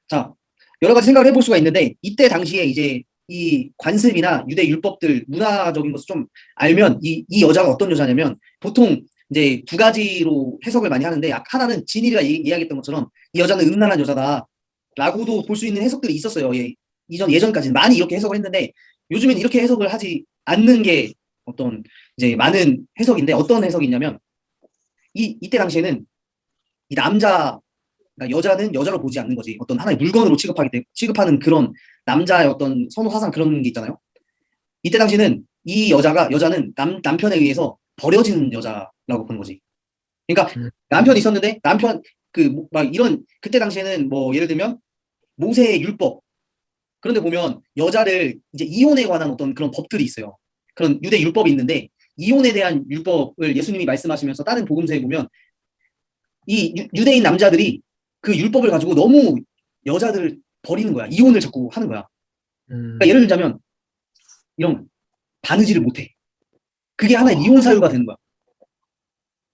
자, 여러 가지 생각을 해볼 수가 있는데 이때 당시에 이제 이 관습이나 유대 율법들 문화적인 것을 좀 알면 이 여자가 어떤 여자냐면 보통 이제 두 가지로 해석을 많이 하는데 하나는 진일이가 이야기했던 것처럼 이 여자는 음란한 여자다라고도 볼 수 있는 해석들이 있었어요. 예전까지는 많이 이렇게 해석을 했는데 요즘엔 이렇게 해석을 하지 않는 게 어떤 이제 많은 해석인데 어떤 해석이냐면 이때 당시에는 이 그러니까 여자는 여자로 보지 않는 거지. 어떤 하나의 물건으로 취급하는 그런 남자의 어떤 선호 사상 그런 게 있잖아요. 이때 당시는 여자는 남편에 의해서 버려지는 여자라고 보는 거지. 그러니까 남편이 있었는데 남편 막 이런 그때 당시에는 뭐 예를 들면 모세의 율법 그런데 보면 여자를 이제 이혼에 관한 어떤 그런 법들이 있어요. 그런 유대 율법이 있는데 이혼에 대한 율법을 예수님이 말씀하시면서 다른 복음서에 보면 이 유대인 남자들이 그 율법을 가지고 너무 여자들을 버리는 거야. 이혼을 자꾸 하는 거야. 그러니까 예를 들자면 이런 바느질을 못해. 그게 하나의 이혼 사유가 되는 거야.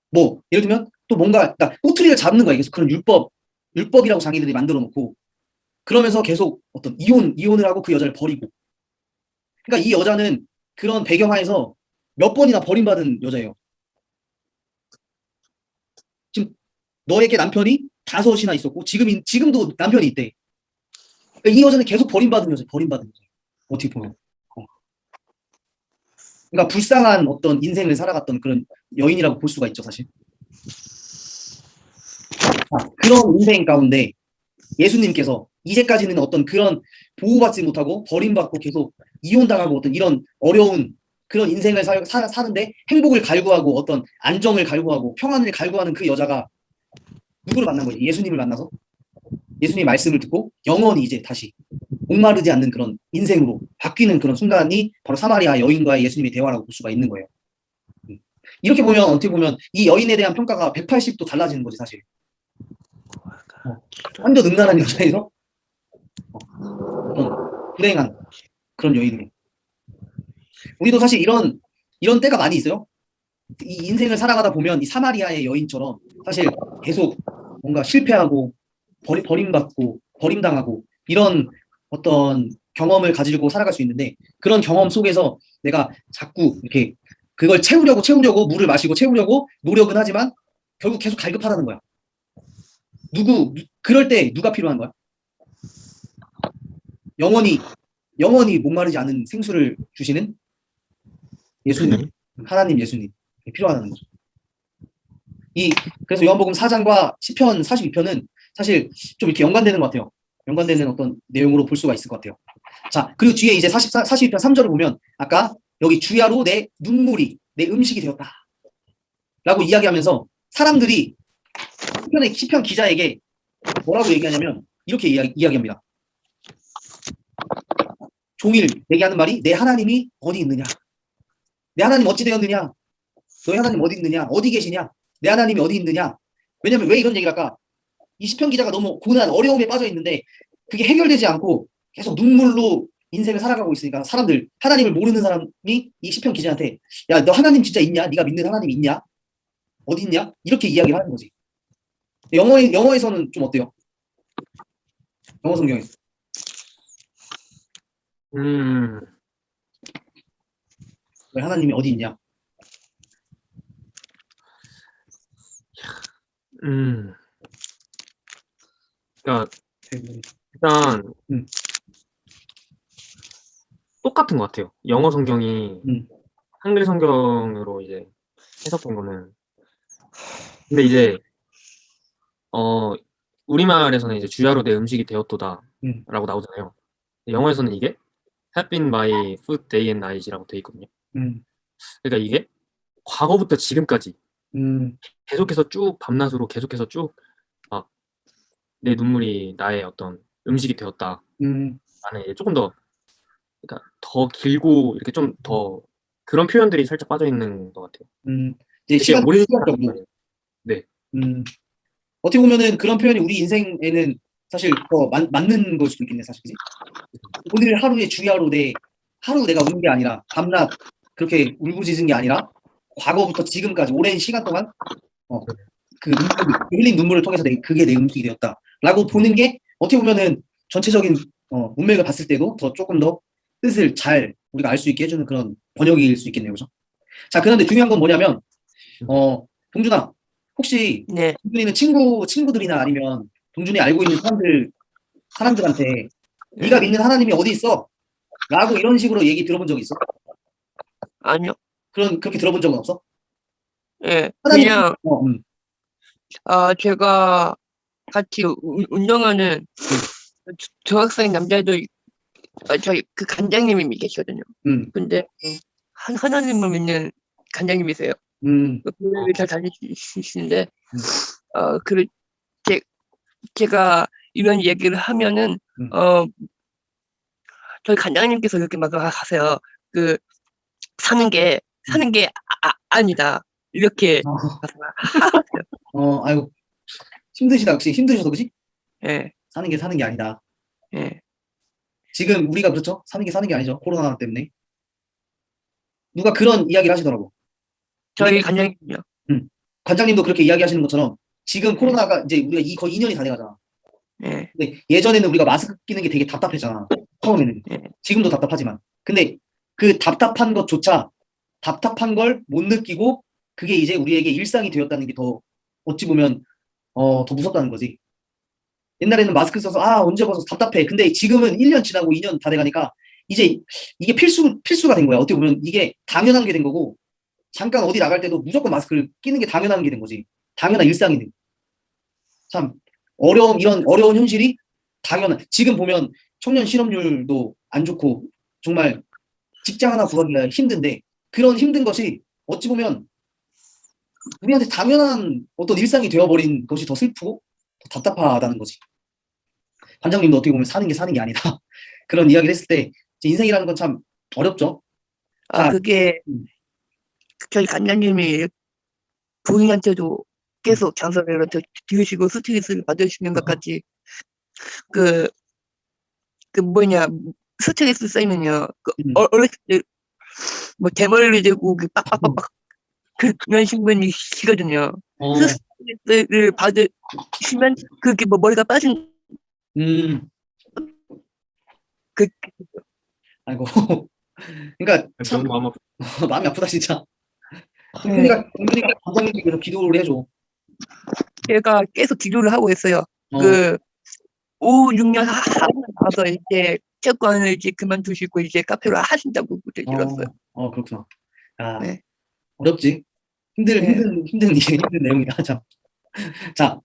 뭐 예를 들면 또 뭔가 그러니까 꼬투리를 잡는 거야. 계속 그런 율법이라고 자기들이 만들어 놓고 그러면서 계속 어떤 이혼을 하고 그 여자를 버리고. 그러니까 이 여자는 그런 배경하에서 몇 번이나 버림받은 여자예요. 지금 너에게 남편이 5이나 있었고 지금도 남편이 있대. 그러니까 이 여자는 계속 버림받은 여자. 어떻게 보면. 그러니까 불쌍한 어떤 인생을 살아갔던 그런 여인이라고 볼 수가 있죠, 사실. 그런 인생 가운데 예수님께서 이제까지는 어떤 그런 보호받지 못하고 버림받고 계속 이혼당하고 어떤 이런 어려운 그런 인생을 사는데 행복을 갈구하고 어떤 안정을 갈구하고 평안을 갈구하는 그 여자가 누구를 만난 거지? 예수님을 만나서 예수님 말씀을 듣고 영원히 이제 다시 목마르지 않는 그런 인생으로 바뀌는 그런 순간이 바로 사마리아 여인과의 예수님의 대화라고 볼 수가 있는 거예요. 이렇게 보면 어떻게 보면 이 여인에 대한 평가가 180도 달라지는 거지 사실. 완전 음란한 여자에서 어떤 불행한 그런 여인으로. 우리도 사실 이런 때가 많이 있어요. 이 인생을 살아가다 보면 이 사마리아의 여인처럼 사실 계속 뭔가 실패하고 버림받고 버림당하고 이런 어떤 경험을 가지고 살아갈 수 있는데 그런 경험 속에서 내가 자꾸 이렇게 그걸 채우려고 물을 마시고 채우려고 노력은 하지만 결국 계속 갈급하다는 거야. 그럴 때 누가 필요한 거야? 영원히 목마르지 않은 생수를 주시는 예수님, 하나님 예수님 필요하다는 거죠. 그래서 요한복음 4장과 시편 42편은 사실 좀 이렇게 연관되는 것 같아요. 연관되는 어떤 내용으로 볼 수가 있을 것 같아요. 자, 그리고 뒤에 이제 42편 3절을 보면 아까 여기 주야로 내 눈물이 내 음식이 되었다. 라고 이야기하면서 사람들이 시편 기자에게 뭐라고 얘기하냐면 이렇게 이야기합니다. 종일 내게 하는 말이 내 하나님이 어디 있느냐? 내 하나님 어찌 되었느냐? 너희 하나님 어디 있느냐? 어디 계시냐? 내 하나님이 어디 있느냐? 왜냐면 왜 이런 얘기를 할까? 이 시편 기자가 너무 고난, 어려움에 빠져 있는데 그게 해결되지 않고 계속 눈물로 인생을 살아가고 있으니까 하나님을 모르는 사람이 이 시편 기자한테 야, 너 하나님 진짜 있냐? 네가 믿는 하나님 있냐? 어디 있냐? 이렇게 이야기를 하는 거지. 영어에서는 좀 어때요? 영어 성경에서. 왜 하나님이 어디 있냐? 그러니까 일단 똑같은 것 같아요. 영어 성경이 한글 성경으로 이제 해석된 거는. 근데 이제 우리말에서는 이제 주야로 내 음식이 되었도다라고 나오잖아요. 영어에서는 이게 have been my food day and night이라고 돼 있거든요. 그러니까 이게 과거부터 지금까지 계속해서 쭉 밤낮으로 계속해서 쭉 막 내 눈물이 나의 어떤 음식이 되었다. 나는 조금 더 그러니까 더 길고 이렇게 좀 더 그런 표현들이 살짝 빠져 있는 것 같아요. 이제 되게 오랜 시간적으로. 네. 어떻게 보면은 그런 표현이 우리 인생에는 사실 더 맞는 걸 수도 있겠네, 사실. 그지? 오늘 하루의 주야로 하루 내가 우는 게 아니라 밤낮 그렇게 울부짖은 게 아니라 과거부터 지금까지 오랜 시간 동안 그 흘린 눈물을 통해서 그게 내 음식이 되었다라고 보는 게 어떻게 보면은 전체적인 문맥을 봤을 때도 조금 더 뜻을 잘 우리가 알 수 있게 해주는 그런 번역일 수 있겠네요, 그죠? 자, 그런데 중요한 건 뭐냐면 동준아, 혹시 네. 동준이는 친구들이나 아니면 동준이 알고 있는 사람들한테 네가 믿는 하나님이 어디 있어? 라고 이런 식으로 얘기 들어본 적 있어? 아니요. 그렇게 들어본 적은 없어? 예. 하나님, 그냥 제가 같이 운동하는 중학생 남자애들 저희 그 간장님이 계시거든요. 근데 하나님을 믿는 간장님이세요. 교회를 잘 다니시는데 그 제가 이런 얘기를 하면은 저희 간장님께서 이렇게 막 하세요. 그 사는 게 아니다. 이렇게 아이고 힘드시다. 혹시 힘드셔서 그지? 예. 사는 게 아니다. 예. 지금 우리가 그렇죠? 사는 게 아니죠. 코로나 때문에. 누가 그런 이야기를 하시더라고. 저희 간장님요. 관장님도 그렇게 이야기하시는 것처럼 지금 코로나가 이제 우리가 거의 2년이 다 돼가잖아. 예. 근데 예전에는 우리가 마스크 끼는 게 되게 답답했잖아. 처음에는. 예. 지금도 답답하지만. 근데 그 답답한 것조차 답답한 걸 못 느끼고 그게 이제 우리에게 일상이 되었다는 게 더 어찌 보면 더 무섭다는 거지. 옛날에는 마스크 써서 언제 벗어서 답답해. 근데 지금은 1년 지나고 2년 다 돼가니까 이제 이게 필수가 된 거야. 어떻게 보면 이게 당연한 게 된 거고 잠깐 어디 나갈 때도 무조건 마스크를 끼는 게 당연한 게 된 거지. 당연한 일상이 된. 참 이런 어려운 현실이 지금 보면 청년 실업률도 안 좋고 정말 직장 하나 구하기가 힘든데 그런 힘든 것이 어찌 보면 우리한테 당연한 어떤 일상이 되어버린 것이 더 슬프고 더 답답하다는 거지. 관장님도 어떻게 보면 사는 게 아니다. 그런 이야기를 했을 때 인생이라는 건 참 어렵죠. 자, 그게 저희 간장님이 부인한테도 계속 장사를 드시고 스트레스를 받으시는 것 같이 스트레스 쌓이면요. 어렸을 때 뭐 대머리를 대고 빡빡빡빡 그런 신분이시거든요. 스트레스를 받으시면 그게 뭐 머리가 빠진 아이고. 그러니까 참 너무 마음이 아프다 진짜. 동준이가 관장님께 계속 기도를 해줘. 제가 계속 기도를 하고 있어요. 5, 6년 하고 나서 이제 채권을 이제 그만두시고 이제 카페로 하신다고 들었어요. 그렇구나. 네. 어렵지. 힘든 내용이다 참. 자,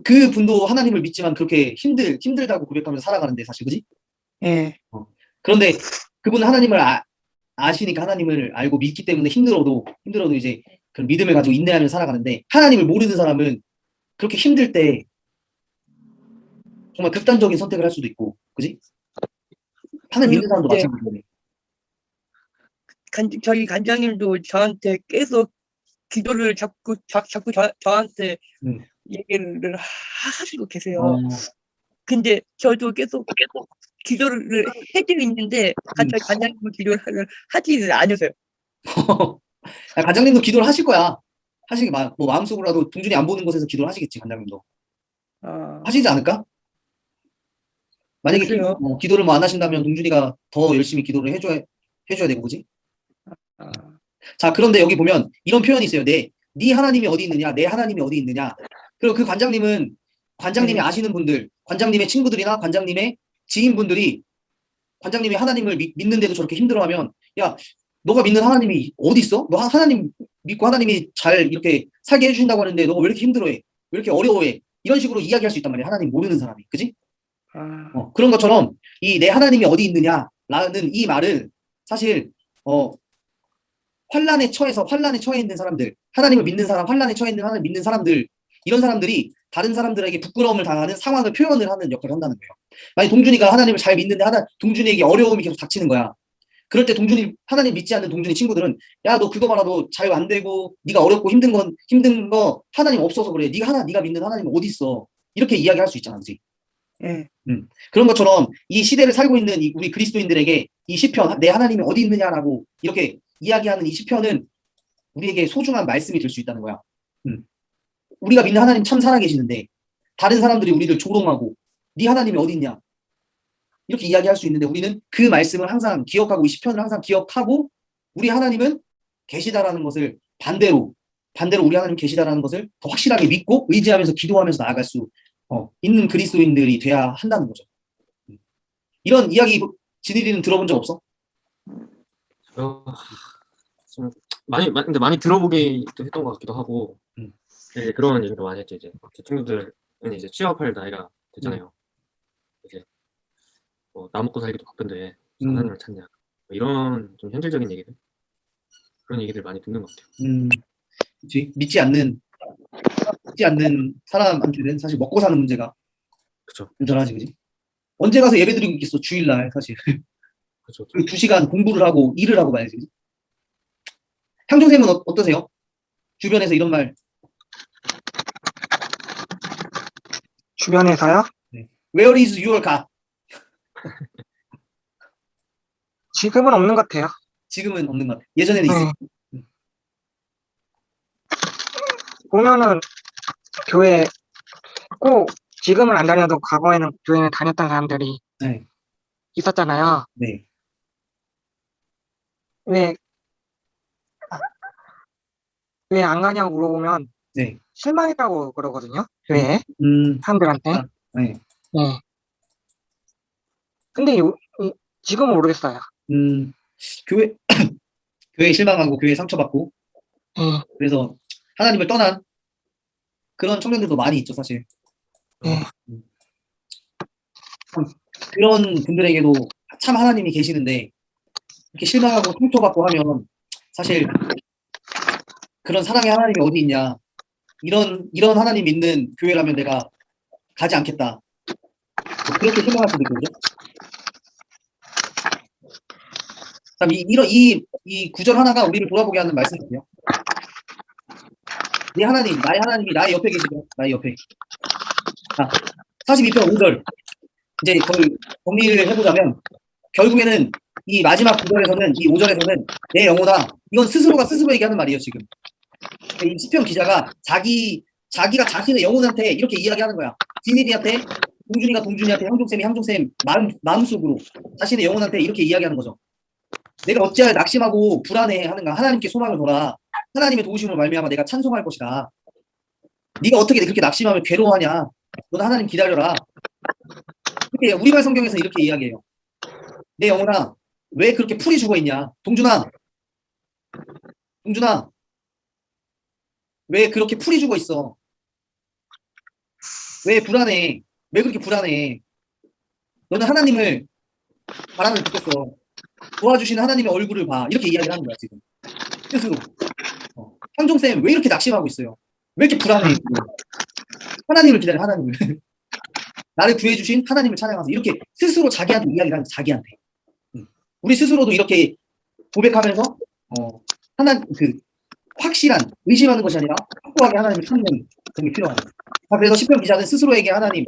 그 분도 하나님을 믿지만 그렇게 힘들다고 고백하면서 살아가는데 사실 그지? 예. 그런데 그분은 하나님을 아시니까 하나님을 알고 믿기 때문에 힘들어도 이제 그 믿음을 가지고 인내하며 살아가는데 하나님을 모르는 사람은 그렇게 힘들 때 정말 극단적인 선택을 할 수도 있고, 그지? 하나님 믿는 사람도 마찬가지인데. 저희 간장님도 저한테 계속 기도를 자꾸 저한테 얘기를 하시고 계세요. 근데 저도 계속 기도를 해드리고 있는데 저희 간장님은 기도를 하지는 않으세요. 관장님도 기도를 하실 거야. 뭐 마음속으로라도 동준이 안 보는 곳에서 기도를 하시겠지, 관장님도. 하시지 않을까? 만약에 기도를 뭐 안 하신다면 동준이가 더 열심히 기도를 해줘야 되고, 그지? 자, 그런데 여기 보면 이런 표현이 있어요. 네 하나님이 어디 있느냐, 내 하나님이 어디 있느냐. 그리고 그 관장님은 관장님이 아시는 분들, 관장님의 친구들이나 관장님의 지인분들이 관장님이 하나님을 믿는데도 저렇게 힘들어하면 야, 너가 믿는 하나님이 어디 있어? 너 하나님 믿고 하나님이 잘 이렇게 살게 해주신다고 하는데 너가 왜 이렇게 힘들어해? 왜 이렇게 어려워해? 이런 식으로 이야기할 수 있단 말이야. 하나님 모르는 사람이, 그지? 그런 것처럼 이 내 하나님이 어디 있느냐라는 이 말은 사실 환란에 처해 있는 사람들, 하나님을 믿는 사람, 환란에 처해 있는 하나님 믿는 사람들, 이런 사람들이 다른 사람들에게 부끄러움을 당하는 상황을 표현을 하는 역할을 한다는 거예요. 만약 동준이가 하나님을 잘 믿는데 동준이에게 어려움이 계속 닥치는 거야. 그럴 때 하나님 믿지 않는 동준이 친구들은 야, 너 그거 봐라, 너 잘 안 되고 네가 어렵고 힘든 거 하나님 없어서 그래. 네가 믿는 하나님 어디 있어? 이렇게 이야기할 수 있잖아, 그지? 예. 그런 것처럼 이 시대를 살고 있는 우리 그리스도인들에게 이 시편, 내 하나님이 어디 있느냐라고 이렇게 이야기하는 이 시편은 우리에게 소중한 말씀이 될 수 있다는 거야. 우리가 믿는 하나님 참 살아계시는데 다른 사람들이 우리를 조롱하고 네 하나님이 어디 있냐 이렇게 이야기할 수 있는데 우리는 그 말씀을 항상 기억하고 이 시편을 항상 기억하고 우리 하나님은 계시다라는 것을 반대로 우리 하나님 계시다라는 것을 더 확실하게 믿고 의지하면서 기도하면서 나아갈 수 있는 그리스도인들이 돼야 한다는 거죠. 이런 이야기 진일이는 들어본 적 없어? 좀 근데 많이 들어보기도 했던 것 같기도 하고 이제 그런 얘기도 많이 했죠. 이제 제 친구들은 이제 취업할 나이가 됐잖아요. 이제 뭐 나 먹고 살기도 바쁜데 하나님을 찾냐 뭐 이런 좀 현실적인 얘기들 그런 얘기들 많이 듣는 것 같아요. 그치? 믿지 않는 사람한테는 사실 먹고 사는 문제가 그렇죠. 여전하지, 그지? 언제 가서 예배 드리고 있겠어, 주일날, 사실. 그렇죠. 2시간 공부를 하고, 일을 하고 말이지, 그지? 향종쌤은 어떠세요? 주변에서 이런 말. 주변에서요? 네. Where is your God? 지금은 없는 것 같아요. 지금은 없는 것 같아요. 예전에는 있어요. 보면은 교회 꼭 지금은 안 다녀도 과거에는 교회를 다녔던 사람들이 네. 있었잖아요. 네. 왜 안 가냐고 물어보면 네. 실망했다고 그러거든요. 교회에 사람들한테. 네. 네. 근데 지금은 모르겠어요. 교회에 실망하고, 교회에 상처받고, 그래서 하나님을 떠난 그런 청년들도 많이 있죠, 사실. 그런 분들에게도 참 하나님이 계시는데, 이렇게 실망하고 상처받고 하면, 사실, 그런 사랑의 하나님이 어디 있냐. 이런 하나님 믿는 교회라면 내가 가지 않겠다. 그렇게 실망할 수도 있거든요. 참, 이 구절 하나가 우리를 돌아보게 하는 말씀이에요. 네 하나님, 나의 하나님이 나의 옆에 계시죠. 나의 옆에. 자, 42편 5절. 이제 거의 정리를 해보자면, 결국에는 이 마지막 구절에서는, 이 5절에서는 내 영혼아, 이건 스스로가 스스로에게 하는 말이에요, 지금. 이 시편 기자가 자기가 자신의 영혼한테 이렇게 이야기하는 거야. 진일이한테, 동준이가 동준이한테, 향종쌤이 향종쌤 마음속으로 자신의 영혼한테 이렇게 이야기하는 거죠. 내가 어찌하여 낙심하고 불안해 하는가? 하나님께 소망을 둬라. 하나님의 도우심으로 말미암아 내가 찬송할 것이다. 네가 어떻게 그렇게 낙심하면 괴로워하냐? 너는 하나님 기다려라. 이렇게 우리말 성경에서 이렇게 이야기해요. 내 영혼아, 왜 그렇게 풀이 죽어 있냐? 동준아, 왜 그렇게 풀이 죽어 있어? 왜 불안해? 왜 그렇게 불안해? 너는 하나님을 바라면 좋겠어. 도와주시는 하나님의 얼굴을 봐. 이렇게 이야기를 하는 거야, 지금. 스스로. 향종쌤, 왜 이렇게 낙심하고 있어요? 왜 이렇게 불안해? 하나님을 기다려, 하나님을. 나를 구해주신 하나님을 찬양하면서 이렇게 스스로 자기한테 이야기를 하는 자기한테. 우리 스스로도 이렇게 고백하면서, 확실한, 의심하는 것이 아니라 확고하게 하나님을 찾는 그런 게 필요하다. 그래서 시편 기자는 스스로에게 하나님,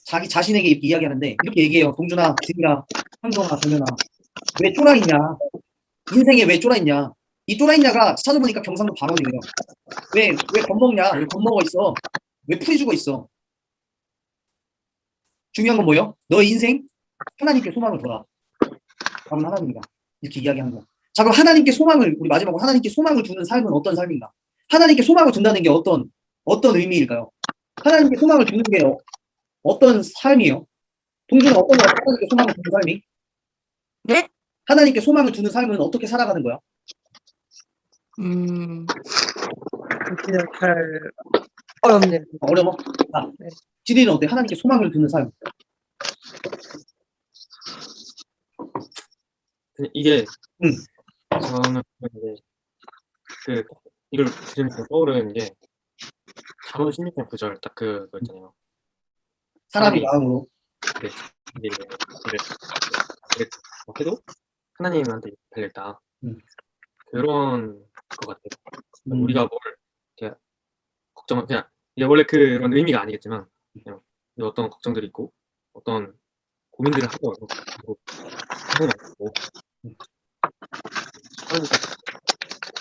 자기 자신에게 이렇게 이야기하는데 이렇게 얘기해요. 동준아, 진이야, 현동아, 동현아, 왜 쫄아 있냐? 인생에 왜 쫄아 있냐? 이 쫄아 있냐가 찾아보니까 경상도 발언이에요. 왜 겁먹냐? 왜 겁먹어 있어? 왜 풀이 죽어 있어? 중요한 건 뭐예요? 너의 인생 하나님께 소망을 둬라. 답은 하나님이다. 이렇게 이야기하는 거. 자, 그럼 우리 마지막으로 하나님께 소망을 두는 삶은 어떤 삶인가? 하나님께 소망을 둔다는 게 어떤 의미일까요? 하나님께 소망을 두는 게 어떤 삶이에요? 동준은 어떤 거야? 하나님께 소망을 두는 삶이? 네? 하나님께 소망을 두는 삶은 어떻게 살아가는 거야? 그냥 잘 어렵네. 어려워? 지리는 어때? 하나님께 소망을 두는 삶. 이게 저는 이제 이걸 들으면서 떠오르는 게 잠언 16편 9절 딱 그거 있잖아요. 사람이 마음으로 네, 해도 하나님한테 달렸다. 음. 그런 것 같아요. 음. 우리가 뭘 이렇게 걱정을 그냥 이게 원래 그런 의미가 아니겠지만 그냥 어떤 걱정들이 있고 어떤 고민들을 하고 그리고 하고 그러니까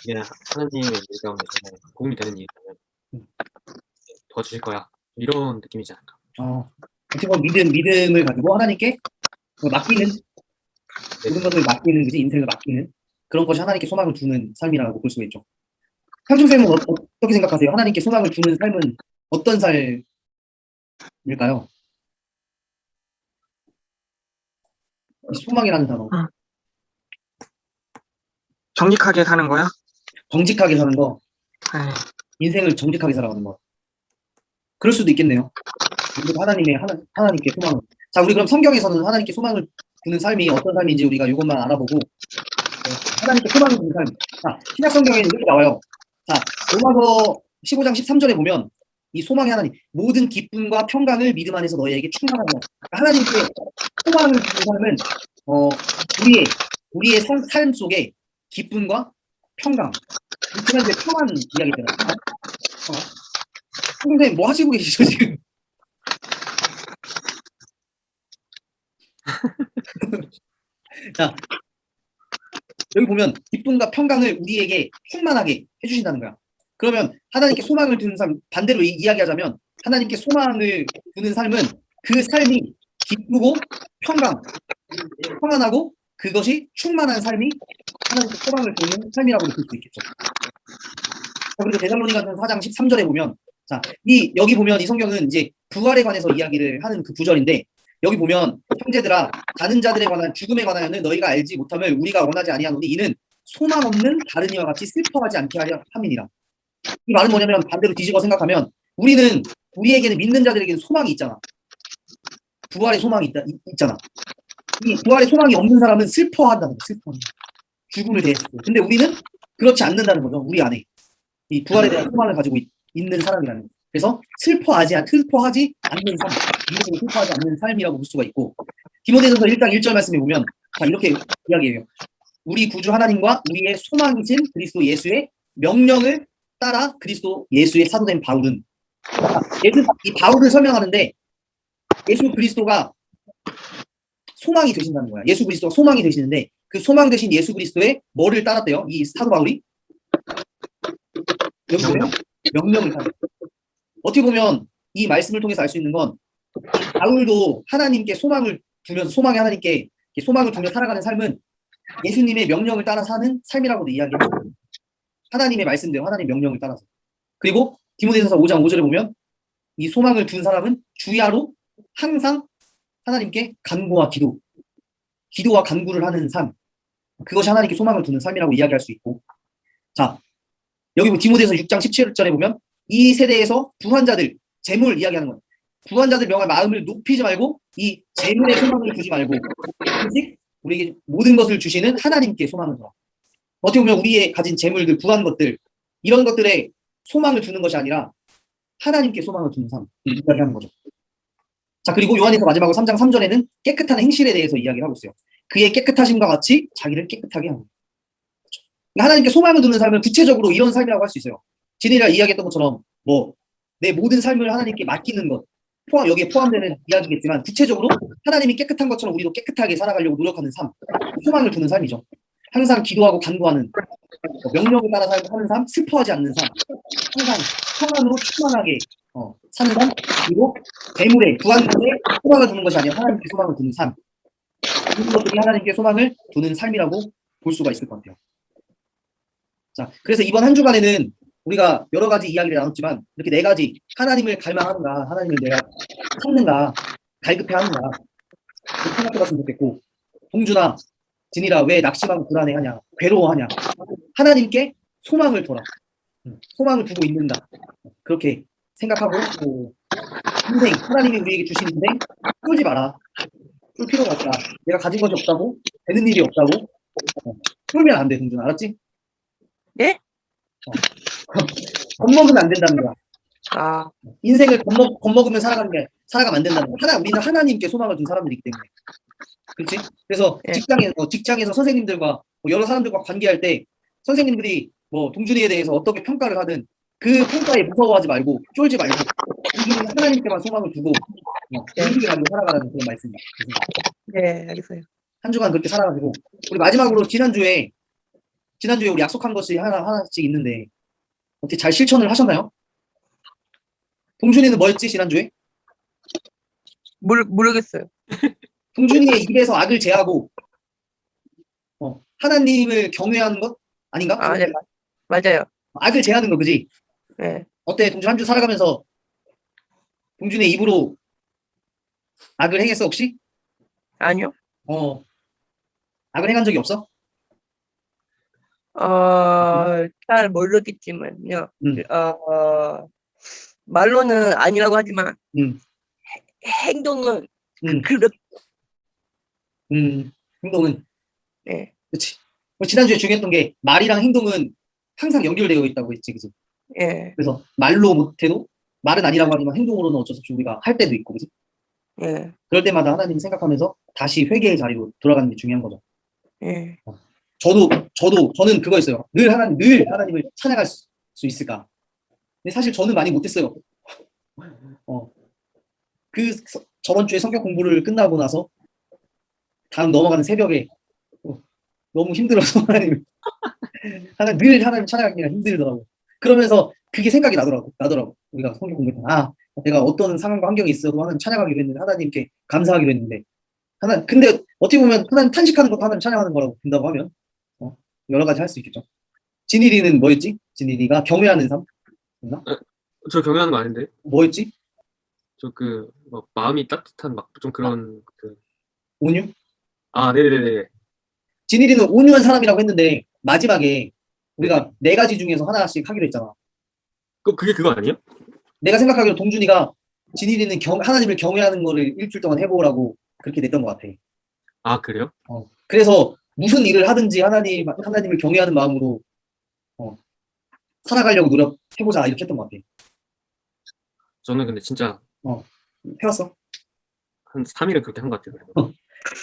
이게 하나님의 일 가운데 정말 도움이 되는 일이라면 도와주실 거야. 이런 느낌이지 않을까. 어떻게 보면 믿음을 가지고 하나님께 맡기는, 모든 것을 맡기는, 그지? 인생을 맡기는 그런 것이 하나님께 소망을 두는 삶이라고 볼 수가 있죠. 형중쌤은 어떻게 생각하세요? 하나님께 소망을 두는 삶은 어떤 삶일까요? 이 소망이라는 단어. 정직하게 사는 거야? 정직하게 사는 거, 네. 인생을 정직하게 살아가는 거. 그럴 수도 있겠네요. 하나님께 소망을. 자, 우리 그럼 성경에서는 하나님께 소망을 두는 삶이 어떤 삶인지 우리가 이것만 알아보고, 하나님께 소망을 두는 삶. 자, 신약 성경에는 이렇게 나와요. 자, 로마서 15장 13절에 보면 이 소망의 하나님, 모든 기쁨과 평강을 믿음 안에서 너희에게 충만하게 하라. 그러니까 하나님께 소망을 두는 삶은 우리의 삶 속에 기쁨과 평강. 지난주에 평안 이야기했잖아요. 선생님 뭐 하시고 계시죠 지금? 자, 여기 보면 기쁨과 평강을 우리에게 충만하게 해주신다는 거야. 그러면 하나님께 소망을 두는 삶, 반대로 이야기하자면 하나님께 소망을 두는 삶은 그 삶이 기쁘고 평안하고 그것이 충만한 삶이 하나님께 소망을 두는 삶이라고 볼 수 있겠죠. 자, 그리고 데살로니가서 4장 13절에 보면, 자, 여기 보면 이 성경은 이제 부활에 관해서 이야기를 하는 그 구절인데, 여기 보면 형제들아 가는 자들에 관한 죽음에 관하여는 너희가 알지 못함을 우리가 원하지 아니하노니 이는 소망 없는 다른 이와 같이 슬퍼하지 않게 하려 함이니라. 이 말은 뭐냐면 반대로 뒤집어 생각하면 우리에게는 믿는 자들에게는 소망이 있잖아. 부활의 소망이 있잖아. 이 부활의 소망이 없는 사람은 슬퍼한다는 거야. 슬퍼한다. 죽음을 대했을 때. 근데 우리는 그렇지 않는다는 거죠. 우리 안에 이 부활에 대한 소망을 가지고 있는 사람이라는 거죠. 그래서 슬퍼하지 않는 삶, 인생을 슬퍼하지 않는 삶이라고 볼 수가 있고, 디모데전서 1장 1절 말씀에 보면 자, 이렇게 이야기해요. 우리 구주 하나님과 우리의 소망이신 그리스도 예수의 명령을 따라 그리스도 예수의 사도된 바울은, 이 바울을 설명하는데 예수 그리스도가 소망이 되신다는 거야. 예수 그리스도가 소망이 되시는데 그 소망 되신 예수 그리스도의 뭐를 따랐대요? 이 사도 바울이 여기 보면 명령을 따랐어요. 어떻게 보면 이 말씀을 통해서 알 수 있는 건 바울도 하나님께 소망을 두면서 하나님께 소망을 두며 살아가는 삶은 예수님의 명령을 따라 사는 삶이라고도 이야기했어요. 하나님의 말씀대로 하나님의 명령을 따라서. 그리고 디모데전서 5장 5절에 보면 이 소망을 둔 사람은 주야로 항상 하나님께 간구와 기도와 간구를 하는 삶, 그것이 하나님께 소망을 두는 삶이라고 이야기할 수 있고, 자, 여기 디모데전서 6장 17절에 보면 이 세대에서 부한 자들, 재물 이야기하는 거예요. 부한 자들 명할 마음을 높이지 말고 이 재물에 소망을 두지 말고 오직 우리에게 모든 것을 주시는 하나님께 소망을 둬라. 어떻게 보면 우리의 가진 재물들, 부한 것들, 이런 것들에 소망을 두는 것이 아니라 하나님께 소망을 두는 삶, 이야기하는 거죠. 자, 그리고 요한에서 마지막으로 3장 3절에는 깨끗한 행실에 대해서 이야기를 하고 있어요. 그의 깨끗하심과 같이 자기를 깨끗하게 하는 거죠. 하나님께 소망을 두는 삶은 구체적으로 이런 삶이라고 할 수 있어요. 진이가 이야기했던 것처럼 내 모든 삶을 하나님께 맡기는 것, 여기에 포함되는 이야기겠지만 구체적으로 하나님이 깨끗한 것처럼 우리도 깨끗하게 살아가려고 노력하는 삶, 소망을 두는 삶이죠. 항상 기도하고 간구하는, 명령을 따라 하는 삶, 슬퍼하지 않는 삶, 항상 평안으로 충만하게 사는 삶, 그리고 재물에, 부한 것에 소망을 두는 것이 아니라 하나님께 소망을 두는 삶, 이런 것들이 하나님께 소망을 두는 삶이라고 볼 수가 있을 것 같아요. 자, 그래서 이번 한 주간에는 우리가 여러 가지 이야기를 나눴지만 이렇게 네 가지, 하나님을 갈망하는가, 하나님을 내가 찾는가, 갈급해하는가 생각해봤으면 좋겠고, 동준아, 진이라 왜 낙심하고 불안해하냐, 괴로워하냐, 하나님께 소망을 둬라, 소망을 두고 있는다, 그렇게 생각하고, 인생, 하나님이 우리에게 주신 인생 끌지 마라, 끌 필요가 없다, 내가 가진 것이 없다고 되는 일이 없다고 끌면 안 돼. 동준아, 알았지? 네? 겁먹으면 안 된다는 거야. 아, 인생을 겁먹으면 살아가면 안 된다는 거야. 우리는 하나님께 소망을 둔 사람들이기 때문에. 그렇지? 그래서 예. 직장에서 선생님들과 뭐 여러 사람들과 관계할 때 선생님들이 뭐 동준이에 대해서 어떻게 평가를 하든 그 평가에 무서워하지 말고 쫄지 말고 동준이는 하나님께만 소망을 두고 의식을 가지고 살아가라는 그런 말씀입니다. 그래서 네, 알겠어요. 한 주간 그렇게 살아가지고 우리 마지막으로 지난주에 우리 약속한 것이 하나씩 있는데 어떻게 잘 실천을 하셨나요? 동준이는 뭐였지 지난주에? 모르겠어요. 동준이의 입에서 악을 제하고 하나님을 경외하는 것 아닌가? 아, 네, 맞아요. 악을 제하는 거 그지? 네. 어때? 동준 한 주 살아가면서 동준의 입으로 악을 행했어 혹시? 아니요. 악을 행한 적이 없어? 잘 모르겠지만요. 음. 말로는 아니라고 하지만 음. 행동은 음. 그렇게. 행동은 네. 그렇지. 지난주에 중요했던 게 말이랑 행동은 항상 연결되어 있다고 했지, 그지? 예. 그래서 말로 못해도 말은 아니라고 하지만 행동으로는 어쩔 수 없이 우리가 할 때도 있고, 그지? 예. 그럴 때마다 하나님 생각하면서 다시 회개의 자리로 돌아가는 게 중요한 거죠. 예. 저는 그거 있어요. 늘 하나님을 찬양할 수 있을까? 근데 사실 저는 많이 못했어요. 저번 주에 성경 공부를 끝나고 나서 다음 넘어가는 새벽에 너무 힘들어서 늘 하나님 찬양하기가 힘들더라고. 그러면서 그게 생각이 나더라고. 우리가 성경 공부할 때. 내가 어떤 상황과 환경이 있어도 하나님 찬양하기로 했는데, 하나님께 감사하기로 했는데, 근데 어떻게 보면 하나님 탄식하는 것도 하나님 찬양하는 거라고 본다고 하면, 여러 가지 할 수 있겠죠. 진일이는 뭐였지? 진일이가 경외하는 삶? 맞나? 저 경외하는 거 아닌데? 뭐였지? 저 마음이 따뜻한 좀 그런 온유? 네네네. 진일이는 온유한 사람이라고 했는데, 마지막에 우리가 네 가지 중에서 하나씩 하기로 했잖아. 그게 그거 아니에요? 내가 생각하기로 동준이가 진일이는 하나님을 경외하는 거를 일주일 동안 해보라고 그렇게 냈던 것 같아. 그래요? 그래서 무슨 일을 하든지 하나님을 경외하는 마음으로 살아가려고 노력해보자 이렇게 했던 것 같아. 저는 근데 진짜 해왔어? 한 3일은 그렇게 한 것 같아요.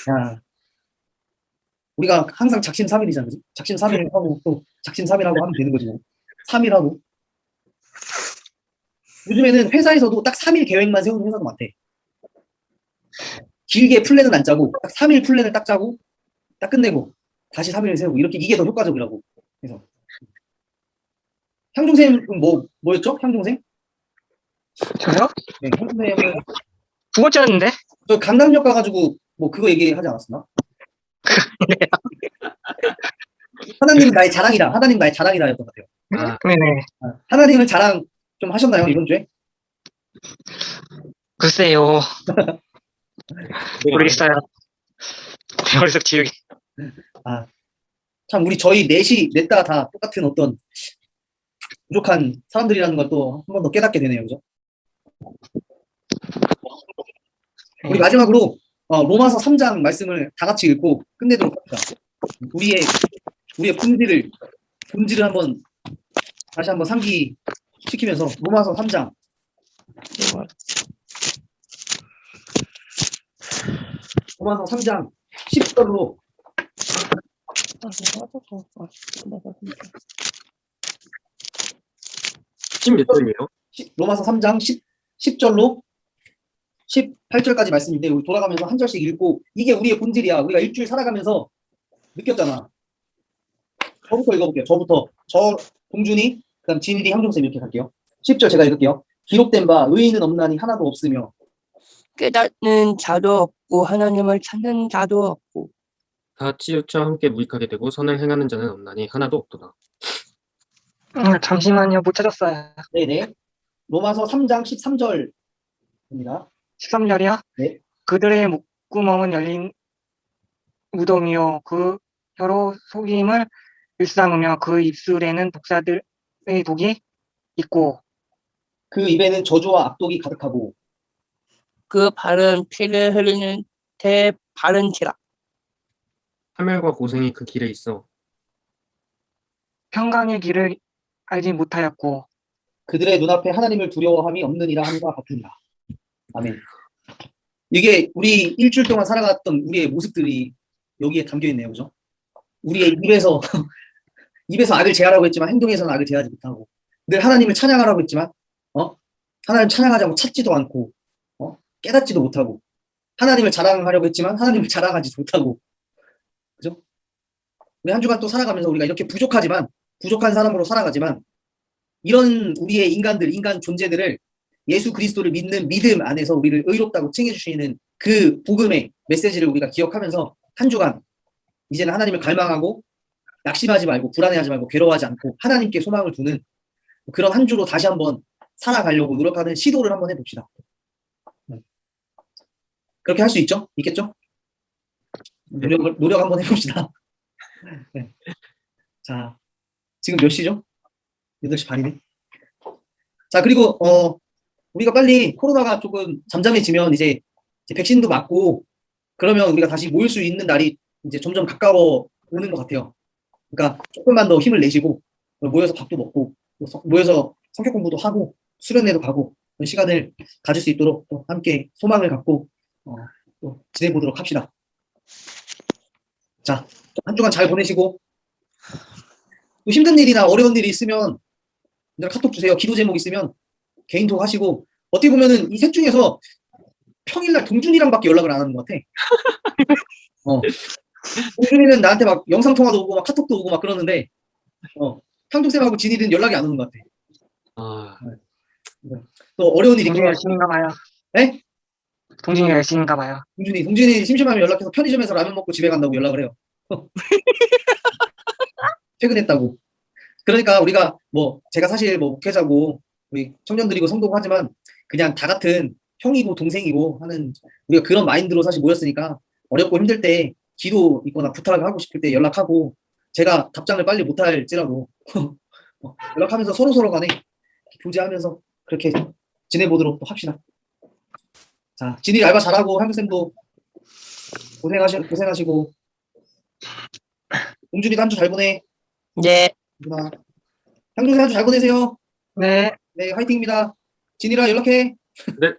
야, 우리가 항상 작심삼일이잖아, 그지? 작심삼일 하고 또 작심삼일하고 하면 되는 거지 뭐. 3일 하고. 요즘에는 회사에서도 딱 3일 계획만 세우는 회사도 많대. 길게 플랜은 안 짜고 딱 3일 플랜을 딱 짜고 딱 끝내고 다시 3일을 세우고 이게 더 효과적이라고. 그래서 향종쌤은 뭐였죠? 향종쌤? 저요? 네, 향종쌤은 두 번째였는데? 저 강남역 가가지고 그거 얘기하지 않았었나? 하나님 나의 자랑이다였던 것 같아요. 네네. 하나님을 자랑 좀 하셨나요 이번 주에? 글쎄요. 모르겠어요. 머릿속 지우개. 참 저희 넷다 다 똑같은 어떤 부족한 사람들이라는 걸 또 한 번 더 깨닫게 되네요, 그죠? 우리 마지막으로 로마서 3장 말씀을 다 같이 읽고 끝내도록 합시다. 우리의 본질을 한번 다시 한번 상기시키면서 로마서 3장 로마서 3장 10절로 16절이에요? 로마서 3장 10절로 18절까지 말씀인데 우리 돌아가면서 한 절씩 읽고 이게 우리의 본질이야. 우리가 일주일 살아가면서 느꼈잖아. 저부터 읽어볼게요. 저 동준이 그다음 진일이 향종쌤 이렇게 갈게요. 10절 제가 읽을게요. 기록된 바 의인은 없나니 하나도 없으며 깨닫는 자도 없고 하나님을 찾는 자도 없고 다 치우쳐 함께 무익하게 되고 선을 행하는 자는 없나니 하나도 없도다. 잠시만요. 못 찾았어요. 네네. 로마서 3장 13절입니다. 13절이요? 네. 그들의 목구멍은 열린 무덤이요. 그 혀로 속임을 일삼으며 그 입술에는 독사들의 독이 있고 그 입에는 저주와 악독이 가득하고 그 발은 피를 흘리는 대바른지라. 파멸과 고생이 그 길에 있어 평강의 길을 알지 못하였고 그들의 눈앞에 하나님을 두려워함이 없느니라 함과 같으니라. 아멘. 이게 우리 일주일 동안 살아갔던 우리의 모습들이 여기에 담겨 있네요, 그죠? 우리의 입에서 악을 제하라고 했지만 행동에서는 악을 제하지 못하고, 늘 하나님을 찬양하라고 했지만 하나님 찬양하자고 찾지도 않고 깨닫지도 못하고, 하나님을 자랑하려고 했지만 하나님을 자랑하지도 못하고, 그죠? 우리 한 주간 또 살아가면서 우리가 이렇게 부족한 사람으로 살아가지만, 이런 우리의 인간 존재들을 예수 그리스도를 믿는 믿음 안에서 우리를 의롭다고 칭해주시는 그 복음의 메시지를 우리가 기억하면서 한 주간 이제는 하나님을 갈망하고 낙심하지 말고 불안해하지 말고 괴로워하지 않고 하나님께 소망을 두는 그런 한 주로 다시 한번 살아가려고 노력하는 시도를 한번 해봅시다. 그렇게 할 수 있겠죠? 노력 한번 해봅시다. 네. 자, 지금 몇 시죠? 8시 반이네. 자, 그리고 우리가 빨리 코로나가 조금 잠잠해지면 이제 백신도 맞고 그러면 우리가 다시 모일 수 있는 날이 이제 점점 가까워 오는 것 같아요. 그러니까 조금만 더 힘을 내시고 모여서 밥도 먹고 모여서 성격 공부도 하고 수련회도 가고 그런 시간을 가질 수 있도록 또 함께 소망을 갖고 또 지내보도록 합시다. 자, 한 주간 잘 보내시고 또 힘든 일이나 어려운 일이 있으면 카톡 주세요. 기도 제목 있으면 개인톡 하시고, 어떻게 보면은 이 셋 중에서 평일날 동준이랑밖에 연락을 안 하는 것 같아. 동준이는 나한테 막 영상통화도 오고 막 카톡도 오고 막 그러는데 향동쌤하고 진이는 연락이 안 오는 것 같아. 또 어려운 일이 동진이 열심인가 봐요. 네? 동진이 열심인가 봐요. 동준이 심심하면 연락해서 편의점에서 라면 먹고 집에 간다고 연락을 해요. 퇴근했다고. 그러니까 우리가 제가 사실 목회자고 우리 청년들이고 성도고 하지만 그냥 다 같은 형이고 동생이고 하는 우리가 그런 마인드로 사실 모였으니까 어렵고 힘들 때 기도 있거나 부탁을 하고 싶을 때 연락하고, 제가 답장을 빨리 못할지라도 연락하면서 서로 간에 교제하면서 그렇게 지내보도록 또 합시다. 자, 진이 알바 잘하고 한국쌤도 고생하시고 공준이도 한 주 잘 보내. 네. 향동생 한 주 잘 보내세요. 네. 네, 화이팅입니다. 진이랑 연락해. 네.